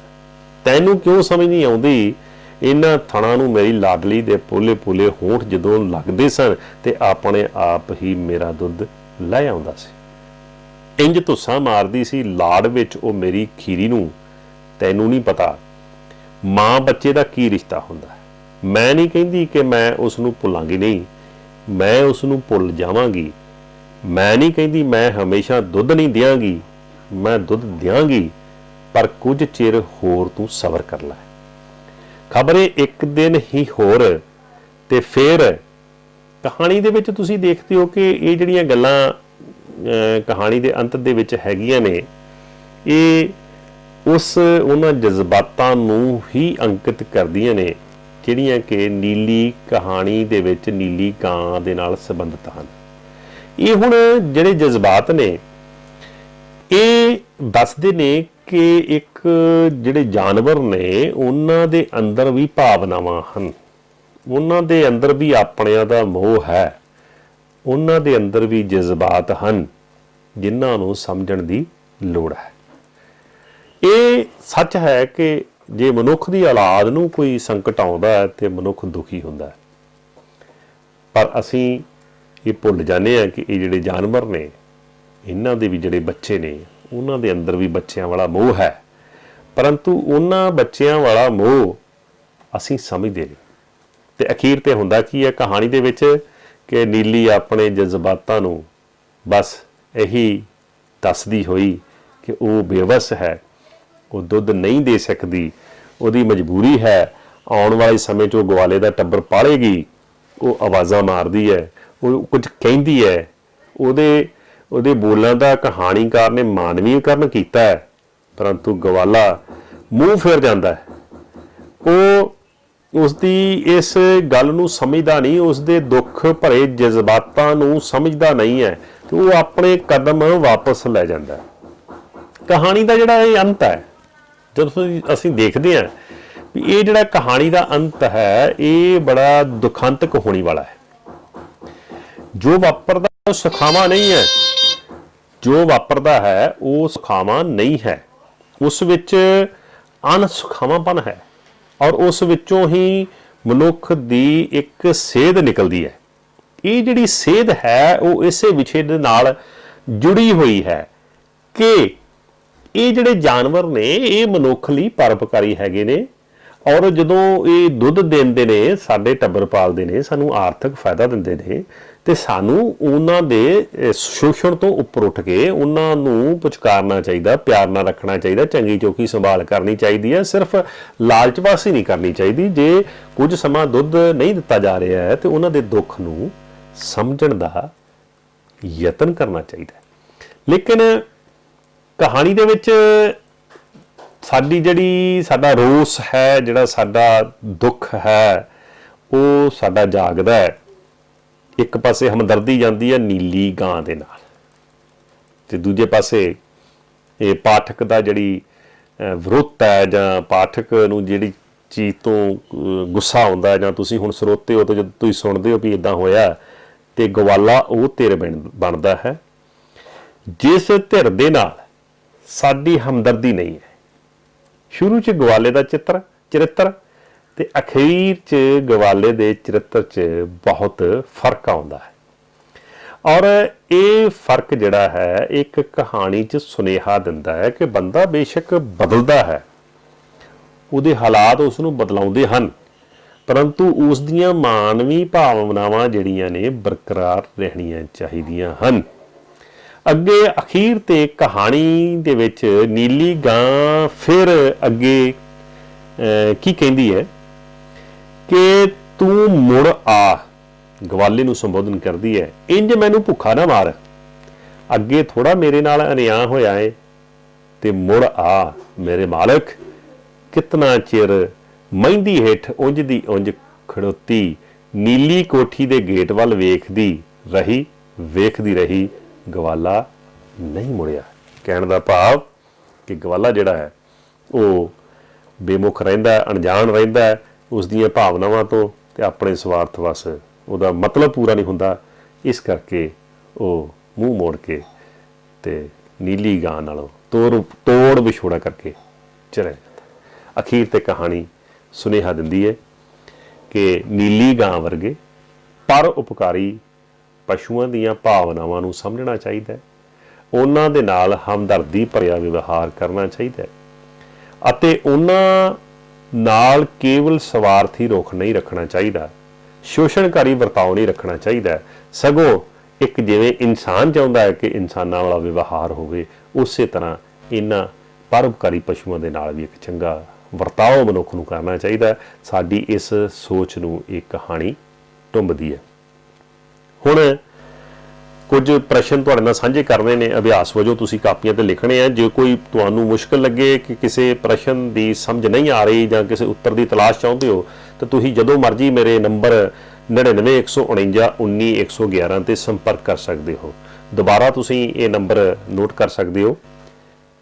ਤੈਨੂੰ ਕਿਉਂ ਸਮਝ ਨਹੀਂ ਆਉਂਦੀ, ਇਹਨਾਂ ਥਣਾਂ ਨੂੰ ਮੇਰੀ ਲਾਡਲੀ ਦੇ ਪੋਲੇ ਹੋਂਠ ਜਦੋਂ ਲੱਗਦੇ ਸਨ ਤੇ ਆਪਣੇ ਆਪ ਹੀ ਮੇਰਾ ਦੁੱਧ ਲੈ ਆਉਂਦਾ ਸੀ। ਇੰਜ ਧੁੱਸਾਂ ਮਾਰਦੀ ਸੀ ਲਾੜ ਵਿੱਚ ਉਹ ਮੇਰੀ ਖੀਰੀ ਨੂੰ। ਤੈਨੂੰ ਨਹੀਂ ਪਤਾ ਮਾਂ ਬੱਚੇ ਦਾ ਕੀ ਰਿਸ਼ਤਾ ਹੁੰਦਾ ਹੈ। ਮੈਂ ਨਹੀਂ ਕਹਿੰਦੀ ਕਿ ਮੈਂ ਉਸ ਨੂੰ ਭੁੱਲਾਂਗੀ ਨਹੀਂ, ਮੈਂ ਉਸ ਨੂੰ ਭੁੱਲ ਜਾਵਾਂਗੀ। ਮੈਂ ਨਹੀਂ ਕਹਿੰਦੀ ਮੈਂ ਹਮੇਸ਼ਾ ਦੁੱਧ ਨਹੀਂ ਦਿਆਂਗੀ, ਮੈਂ ਦੁੱਧ ਦਿਆਂਗੀ, ਪਰ ਕੁਝ ਚਿਰ ਹੋਰ ਤੂੰ ਸਬਰ ਕਰ ਲੈ। ਖਬਰੇ ਇੱਕ ਦਿਨ ਹੀ ਹੋਰ ਤੇ ਫਿਰ ਕਹਾਣੀ ਦੇ ਵਿੱਚ ਤੁਸੀਂ ਦੇਖਦੇ ਹੋ ਕਿ ਇਹ ਜਿਹੜੀਆਂ ਗੱਲਾਂ ਕਹਾਣੀ ਦੇ ਅੰਤ ਦੇ ਵਿੱਚ ਹੈਗੀਆਂ ਨੇ, ਇਹ ਉਹਨਾਂ ਜਜ਼ਬਾਤਾਂ ਨੂੰ ਹੀ ਅੰਕਿਤ ਕਰਦੀਆਂ ਨੇ ਜਿਹੜੀਆਂ ਕਿ ਨੀਲੀ ਕਹਾਣੀ ਦੇ ਵਿੱਚ ਨੀਲੀ ਗਾਂ ਦੇ ਨਾਲ ਸੰਬੰਧਿਤ ਹਨ। ਇਹ ਹੁਣ ਜਿਹੜੇ ਜਜ਼ਬਾਤ ਨੇ ਇਹ ਦੱਸਦੇ ਨੇ ਕਿ ਇੱਕ ਜਿਹੜੇ ਜਾਨਵਰ ਨੇ ਉਹਨਾਂ ਦੇ ਅੰਦਰ ਵੀ ਭਾਵਨਾਵਾਂ ਹਨ, ਉਹਨਾਂ ਦੇ ਅੰਦਰ ਵੀ ਆਪਣਿਆਂ ਦਾ ਮੋਹ ਹੈ, ਉਹਨਾਂ ਦੇ ਅੰਦਰ ਵੀ ਜਜ਼ਬਾਤ ਹਨ ਜਿਨ੍ਹਾਂ ਨੂੰ ਸਮਝਣ ਦੀ ਲੋੜ ਹੈ। ਇਹ ਸੱਚ ਹੈ ਕਿ ਜੇ ਮਨੁੱਖ ਦੀ ਔਲਾਦ ਨੂੰ ਕੋਈ ਸੰਕਟ ਆਉਂਦਾ ਹੈ ਤੇ ਮਨੁੱਖ ਦੁਖੀ ਹੁੰਦਾ ਹੈ, ਪਰ ਅਸੀਂ ਇਹ ਭੁੱਲ ਜਾਂਦੇ ਹਾਂ ਕਿ ਇਹ ਜਿਹੜੇ ਜਾਨਵਰ ਨੇ ਇਹਨਾਂ ਦੇ ਵੀ ਜਿਹੜੇ ਬੱਚੇ ਨੇ ਉਹਨਾਂ ਦੇ ਅੰਦਰ ਵੀ ਬੱਚਿਆਂ ਵਾਲਾ ਮੋਹ ਹੈ, ਪਰੰਤੂ ਉਹਨਾਂ ਬੱਚਿਆਂ ਵਾਲਾ ਮੋਹ ਅਸੀਂ ਸਮਝਦੇ ਨਹੀਂ। ਤੇ ਅਖੀਰ ਤੇ ਹੁੰਦਾ ਕੀ ਹੈ ਕਹਾਣੀ ਦੇ ਵਿੱਚ ਕਿ ਨੀਲੀ ਆਪਣੇ ਜਜ਼ਬਾਤਾਂ ਨੂੰ ਬਸ ਇਹੀ ਦੱਸਦੀ ਹੋਈ ਕਿ ਉਹ ਬੇਵੱਸ ਹੈ, ਉਹ ਦੁੱਧ ਨਹੀਂ ਦੇ ਸਕਦੀ, ਉਹਦੀ ਮਜਬੂਰੀ ਹੈ। ਆਉਣ ਵਾਲੇ ਸਮੇਂ 'ਚ ਉਹ ਗਵਾਲੇ ਦਾ ਟੱਬਰ ਪਾਲੇਗੀ। ਉਹ ਆਵਾਜ਼ਾਂ ਮਾਰਦੀ ਹੈ, ਉਹ ਕੁਝ ਕਹਿੰਦੀ ਹੈ। ਉਹਦੇ ਬੋਲਾਂ ਦਾ ਕਹਾਣੀਕਾਰ ਨੇ ਮਾਨਵੀਕਰਨ ਕੀਤਾ ਹੈ, ਪਰੰਤੂ ਗਵਾਲਾ ਮੂੰਹ ਫੇਰ ਜਾਂਦਾ ਹੈ। ਉਹ ਉਸਦੀ ਇਸ ਗੱਲ ਨੂੰ ਸਮਝਦਾ ਨਹੀਂ, ਉਸਦੇ ਦੁੱਖ ਭਰੇ ਜਜ਼ਬਾਤਾਂ ਨੂੰ ਸਮਝਦਾ ਨਹੀਂ ਹੈ ਤੇ ਉਹ ਆਪਣੇ ਕਦਮ ਵਾਪਸ ਲੈ ਜਾਂਦਾ ਹੈ। ਕਹਾਣੀ ਦਾ ਜਿਹੜਾ ਇਹ ਅੰਤ ਹੈ, ਜਦੋਂ ਅਸੀਂ ਦੇਖਦੇ ਹਾਂ ਵੀ ਇਹ ਜਿਹੜਾ ਕਹਾਣੀ ਦਾ ਅੰਤ ਹੈ ਇਹ ਬੜਾ ਦੁਖਾਂਤਕ ਹੋਣੀ ਵਾਲਾ ਹੈ। ਜੋ ਵਾਪਰਦਾ ਉਹ ਸੁਖਾਵਾਂ ਨਹੀਂ ਹੈ, ਜੋ ਵਾਪਰਦਾ ਹੈ ਉਹ ਸੁਖਾਵਾਂ ਨਹੀਂ ਹੈ, ਉਸ ਵਿੱਚ ਅਣਸੁਖਾਵਾਂਪਨ ਹੈ ਔਰ ਉਸ ਵਿੱਚੋਂ ਹੀ ਮਨੁੱਖ ਦੀ ਇੱਕ ਸੇਧ ਨਿਕਲਦੀ ਹੈ। ਇਹ ਜਿਹੜੀ ਸੇਧ ਹੈ ਉਹ ਇਸੇ ਵਿਸ਼ੇ ਦੇ ਨਾਲ ਜੁੜੀ ਹੋਈ ਹੈ ਕਿ ਇਹ ਜਿਹੜੇ ਜਾਨਵਰ ਨੇ ਇਹ ਮਨੁੱਖ ਲਈ ਪਰਉਪਕਾਰੀ ਹੈਗੇ ਨੇ ਔਰ ਜਦੋਂ ਇਹ ਦੁੱਧ ਦਿੰਦੇ ਨੇ, ਸਾਡੇ ਟੱਬਰ ਪਾਲਦੇ ਨੇ, ਸਾਨੂੰ ਆਰਥਿਕ ਫਾਇਦਾ ਦਿੰਦੇ ਨੇ, ਤੇ ਸਾਨੂੰ ਉਹਨਾਂ ਦੇ ਸ਼ੋਸ਼ਣ ਤੋਂ ਉੱਪਰ ਉੱਠ ਕੇ ਉਹਨਾਂ ਨੂੰ ਪੁਚਕਾਰਨਾ ਚਾਹੀਦਾ, ਪਿਆਰ ਨਾਲ ਰੱਖਣਾ ਚਾਹੀਦਾ, ਚੰਗੀ ਚੋਖੀ ਸੰਭਾਲ ਕਰਨੀ ਚਾਹੀਦੀ ਹੈ। ਸਿਰਫ ਲਾਲਚਬਾਜ਼ੀ ਨਹੀਂ ਕਰਨੀ ਚਾਹੀਦੀ। ਜੇ ਕੁਝ ਸਮਾਂ ਦੁੱਧ ਨਹੀਂ ਦਿੱਤਾ ਜਾ ਰਿਹਾ ਹੈ ਤੇ ਉਹਨਾਂ ਦੇ ਦੁੱਖ ਨੂੰ ਸਮਝਣ ਦਾ ਯਤਨ ਕਰਨਾ ਚਾਹੀਦਾ ਹੈ। ਲੇਕਿਨ ਕਹਾਣੀ ਦੇ ਵਿੱਚ ਸਾਡਾ ਰੋਸ ਹੈ, ਜਿਹੜਾ ਸਾਡਾ ਦੁੱਖ ਹੈ, ਉਹ ਸਾਡਾ ਜਾਗਦਾ ਹੈ। ਇੱਕ ਪਾਸੇ ਹਮਦਰਦੀ ਜਾਂਦੀ ਹੈ ਨੀਲੀ ਗਾਂ ਦੇ ਨਾਲ, ਤੇ ਦੂਜੇ ਪਾਸੇ ਇਹ ਪਾਠਕ ਦਾ ਜਿਹੜੀ ਵਿਰੋਧ ਹੈ, ਜਾਂ ਪਾਠਕ ਨੂੰ ਜਿਹੜੀ ਚੀਜ਼ ਤੋਂ ਗੁੱਸਾ ਆਉਂਦਾ, ਜਾਂ ਤੁਸੀਂ ਹੁਣ ਸਰੋਤੇ ਹੋ ਤਾਂ ਜਦੋਂ ਤੁਸੀਂ ਸੁਣਦੇ ਹੋ ਵੀ ਇਦਾਂ ਹੋਇਆ, ਤੇ ਗਵਾਲਾ ਉਹ ਧਿਰ ਬਣਦਾ ਹੈ ਜਿਸ ਧਿਰ ਦੇ ਨਾਲ ਸਾਡੀ ਹਮਦਰਦੀ ਨਹੀਂ ਹੈ। ਸ਼ੁਰੂ 'ਚ ਗਵਾਲੇ ਦਾ ਚਰਿੱਤਰ ਤੇ ਅਖੀਰ 'ਚ ਗਵਾਲੇ ਦੇ ਚਰਿੱਤਰ 'ਚ ਬਹੁਤ ਫਰਕ ਆਉਂਦਾ ਹੈ। ਔਰ ਇਹ ਫਰਕ ਜਿਹੜਾ ਹੈ ਇੱਕ ਕਹਾਣੀ 'ਚ ਸੁਨੇਹਾ ਦਿੰਦਾ ਹੈ ਕਿ ਬੰਦਾ ਬੇਸ਼ੱਕ ਬਦਲਦਾ ਹੈ, ਉਹਦੇ ਹਾਲਾਤ ਉਸ ਨੂੰ ਬਦਲਾਉਂਦੇ ਹਨ, ਪਰੰਤੂ ਉਸ ਦੀਆਂ ਮਾਨਵੀ ਭਾਵਨਾਵਾਂ ਜਿਹੜੀਆਂ ਨੇ ਬਰਕਰਾਰ ਰਹਿਣੀਆਂ ਚਾਹੀਦੀਆਂ ਹਨ। ਅੱਗੇ ਅਖੀਰ ਤੇ ਕਹਾਣੀ ਦੇ ਵਿੱਚ ਨੀਲੀ ਗਾਂ ਫਿਰ ਅੱਗੇ ਕੀ ਕਹਿੰਦੀ ਹੈ ਕਿ ਤੂੰ ਮੁੜ ਆ, ਗਵਾਲੇ ਨੂੰ ਸੰਬੋਧਨ ਕਰਦੀ ਹੈ, ਇੰਜ ਮੈਨੂੰ ਭੁੱਖਾ ਨਾ ਮਾਰ, ਅੱਗੇ ਥੋੜਾ ਮੇਰੇ ਨਾਲ ਅਨਿਆਂ ਹੋਇਆ ਏ, ਤੇ ਮੁੜ ਆ ਮੇਰੇ ਮਾਲਕ। ਕਿਤਨਾ ਚਿਰ ਮਹਿੰਦੀ ਹੇਠ ਉਂਝ ਦੀ ਉਂਝ ਖੜੋਤੀ, ਨੀਲੀ ਕੋਠੀ ਦੇ ਗੇਟ ਵੱਲ ਵੇਖਦੀ ਰਹੀ, ਗਵਾਲਾ ਨਹੀਂ ਮੁੜਿਆ। ਕਹਿਣ ਦਾ ਭਾਵ ਕਿ ਗਵਾਲਾ ਜਿਹੜਾ ਹੈ ਉਹ ਬੇਮੁਖ ਰਹਿੰਦਾ ਹੈ, ਅਣਜਾਣ ਰਹਿੰਦਾ ਹੈ ਉਸ ਦੀਆਂ ਭਾਵਨਾਵਾਂ ਤੋਂ, ਤੇ ਆਪਣੇ ਸਵਾਰਥ ਵਸ ਉਹਦਾ ਮਤਲਬ ਪੂਰਾ ਨਹੀਂ ਹੁੰਦਾ। ਇਸ ਕਰਕੇ ਉਹ ਮੂੰਹ ਮੋੜ ਕੇ ਤੇ ਨੀਲੀ ਗਾਂ ਨਾਲੋਂ ਤੋੜ ਵਿਛੋੜਾ ਕਰਕੇ ਚਲੇ ਜਾਂਦਾ। ਅਖੀਰ ਤੇ ਕਹਾਣੀ ਸੁਨੇਹਾ ਦਿੰਦੀ ਹੈ ਕਿ ਨੀਲੀ ਗਾਂ ਵਰਗੇ ਪਰ ਉਪਕਾਰੀ ਪਸ਼ੂਆਂ ਦੀਆਂ ਭਾਵਨਾਵਾਂ ਨੂੰ ਸਮਝਣਾ ਚਾਹੀਦਾ ਹੈ, ਉਹਨਾਂ ਦੇ ਨਾਲ ਹਮਦਰਦੀ ਭਰਿਆ ਵਿਵਹਾਰ ਕਰਨਾ ਚਾਹੀਦਾ ਹੈ, ਅਤੇ ਉਹਨਾਂ ਨਾਲ ਕੇਵਲ ਸਵਾਰਥੀ ਰੁਖ ਨਹੀਂ ਰੱਖਣਾ ਚਾਹੀਦਾ, ਸ਼ੋਸ਼ਣਕਾਰੀ ਵਰਤਾਓ ਨਹੀਂ ਰੱਖਣਾ ਚਾਹੀਦਾ। ਸਗੋਂ ਇੱਕ ਜਿਵੇਂ ਇਨਸਾਨ ਚਾਹੁੰਦਾ ਹੈ ਕਿ ਇਨਸਾਨਾਂ ਵਾਲਾ ਵਿਵਹਾਰ ਹੋਵੇ, ਉਸੇ ਤਰ੍ਹਾਂ ਇਹਨਾਂ ਪਰਉਪਕਾਰੀ ਪਸ਼ੂਆਂ ਦੇ ਨਾਲ ਵੀ ਇੱਕ ਚੰਗਾ ਵਰਤਾਓ ਮਨੁੱਖ ਨੂੰ ਕਰਨਾ ਚਾਹੀਦਾ। ਸਾਡੀ ਇਸ ਸੋਚ ਨੂੰ ਇਹ ਕਹਾਣੀ ਟੁੰਬਦੀ ਹੈ। ਹੁਣ ਕੁਝ ਪ੍ਰਸ਼ਨ ਤੁਹਾਡੇ ਨਾਲ ਸਾਂਝੇ ਕਰਨੇ ਨੇ, ਅਭਿਆਸ ਵਜੋਂ ਤੁਸੀਂ ਕਾਪੀਆਂ ਤੇ ਲਿਖਣੇ ਆ। ਜੇ ਕੋਈ ਤੁਹਾਨੂੰ ਮੁਸ਼ਕਲ ਲੱਗੇ ਕਿ ਕਿਸੇ ਪ੍ਰਸ਼ਨ ਦੀ ਸਮਝ ਨਹੀਂ ਆ ਰਹੀ ਜਾਂ ਕਿਸੇ ਉੱਤਰ ਦੀ ਤਲਾਸ਼ ਚਾਹੁੰਦੇ ਹੋ, ਤਾਂ ਤੁਸੀਂ ਜਦੋਂ ਮਰਜ਼ੀ ਮੇਰੇ ਨੰਬਰ 9914919111 ਤੇ ਸੰਪਰਕ ਕਰ ਸਕਦੇ ਹੋ। ਦੁਬਾਰਾ ਤੁਸੀਂ ਇਹ ਨੰਬਰ ਨੋਟ ਕਰ ਸਕਦੇ ਹੋ,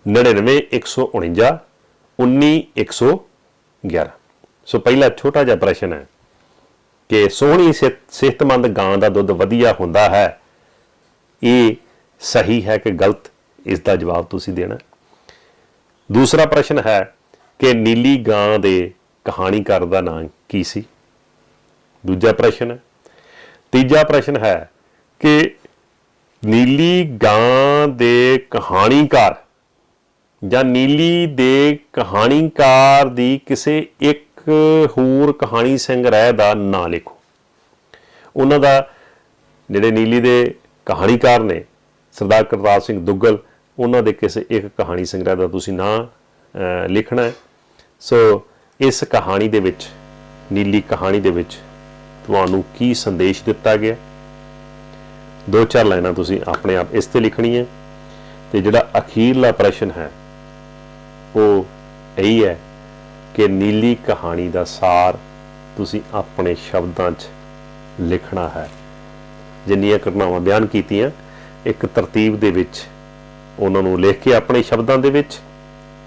9914919111। ਸੋ ਪਹਿਲਾ ਛੋਟਾ ਜਿਹਾ ਪ੍ਰਸ਼ਨ ਹੈ ਕਿ ਸੋਹਣੀ ਸਿਹਤਮੰਦ ਗਾਂ ਦਾ ਦੁੱਧ ਵਧੀਆ ਹੁੰਦਾ ਹੈ, ਇਹ ਸਹੀ ਹੈ ਕਿ ਗਲਤ? ਇਸ ਦਾ ਜਵਾਬ ਤੁਸੀਂ ਦੇਣਾ। ਦੂਸਰਾ ਪ੍ਰਸ਼ਨ ਹੈ ਕਿ ਨੀਲੀ ਗਾਂ ਦੇ ਕਹਾਣੀਕਾਰ ਦਾ ਨਾਂ ਕੀ ਸੀ? ਦੂਜਾ ਪ੍ਰਸ਼ਨ ਹੈ। ਤੀਜਾ ਪ੍ਰਸ਼ਨ ਹੈ ਕਿ ਨੀਲੀ ਗਾਂ ਦੇ ਕਹਾਣੀਕਾਰ ਜਾਂ ਨੀਲੀ ਦੇ ਕਹਾਣੀਕਾਰ ਦੀ ਕਿਸੇ ਇੱਕ ਹੋਰ ਕਹਾਣੀ ਸੰਗ੍ਰਹਿ ਦਾ ਨਾਂ ਲਿਖੋ। ਉਹਨਾਂ ਦਾ ਜਿਹੜੇ ਨੀਲੀ ਦੇ ਕਹਾਣੀਕਾਰ ਨੇ ਸਰਦਾਰ ਕਰਤਾਰ ਸਿੰਘ ਦੁੱਗਲ, ਉਹਨਾਂ ਦੇ ਕਿਸੇ ਇੱਕ ਕਹਾਣੀ ਸੰਗ੍ਰਹਿ ਦਾ ਤੁਸੀਂ ਨਾਂ ਲਿਖਣਾ ਹੈ। ਸੋ ਇਸ ਕਹਾਣੀ ਦੇ ਵਿੱਚ, ਨੀਲੀ ਕਹਾਣੀ ਦੇ ਵਿੱਚ ਤੁਹਾਨੂੰ ਕੀ ਸੰਦੇਸ਼ ਦਿੱਤਾ ਗਿਆ? 2-4 ਲਾਈਨਾਂ ਤੁਸੀਂ ਆਪਣੇ ਆਪ ਇਸ ਤੇ ਲਿਖਣੀ ਹੈ। ਤੇ ਜਿਹੜਾ ਅਖੀਰਲਾ ਪ੍ਰਸ਼ਨ ਹੈ ਉਹ ਇਹੀ ਹੈ ਕਿ ਨੀਲੀ ਕਹਾਣੀ ਦਾ ਸਾਰ ਤੁਸੀਂ ਆਪਣੇ ਸ਼ਬਦਾਂ 'ਚ ਲਿਖਣਾ ਹੈ। ਜਿੰਨੀਆਂ ਘਟਨਾਵਾਂ ਬਿਆਨ ਕੀਤੀਆਂ, ਇੱਕ ਤਰਤੀਬ ਦੇ ਵਿੱਚ ਉਹਨਾਂ ਨੂੰ ਲਿਖ ਕੇ ਆਪਣੇ ਸ਼ਬਦਾਂ ਦੇ ਵਿੱਚ,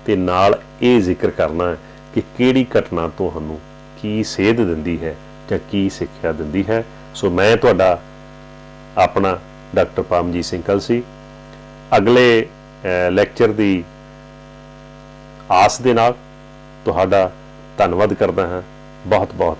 ਤੇ ਨਾਲ ਇਹ ਜ਼ਿਕਰ ਕਰਨਾ ਹੈ ਕਿ ਕਿਹੜੀ ਘਟਨਾ ਤੁਹਾਨੂੰ ਕੀ ਸੇਧ ਦਿੰਦੀ ਹੈ ਜਾਂ ਕੀ ਸਿੱਖਿਆ ਦਿੰਦੀ ਹੈ। ਸੋ ਮੈਂ ਤੁਹਾਡਾ ਆਪਣਾ ਡਾਕਟਰ ਪਰਮਜੀਤ ਸਿੰਘ ਕਲਸੀ ਅਗਲੇ ਲੈਕਚਰ ਦੀ ਆਸ ਦੇ ਨਾਲ ਤੁਹਾਡਾ ਧੰਨਵਾਦ ਕਰਦਾ ਹਾਂ। ਬਹੁਤ ਬਹੁਤ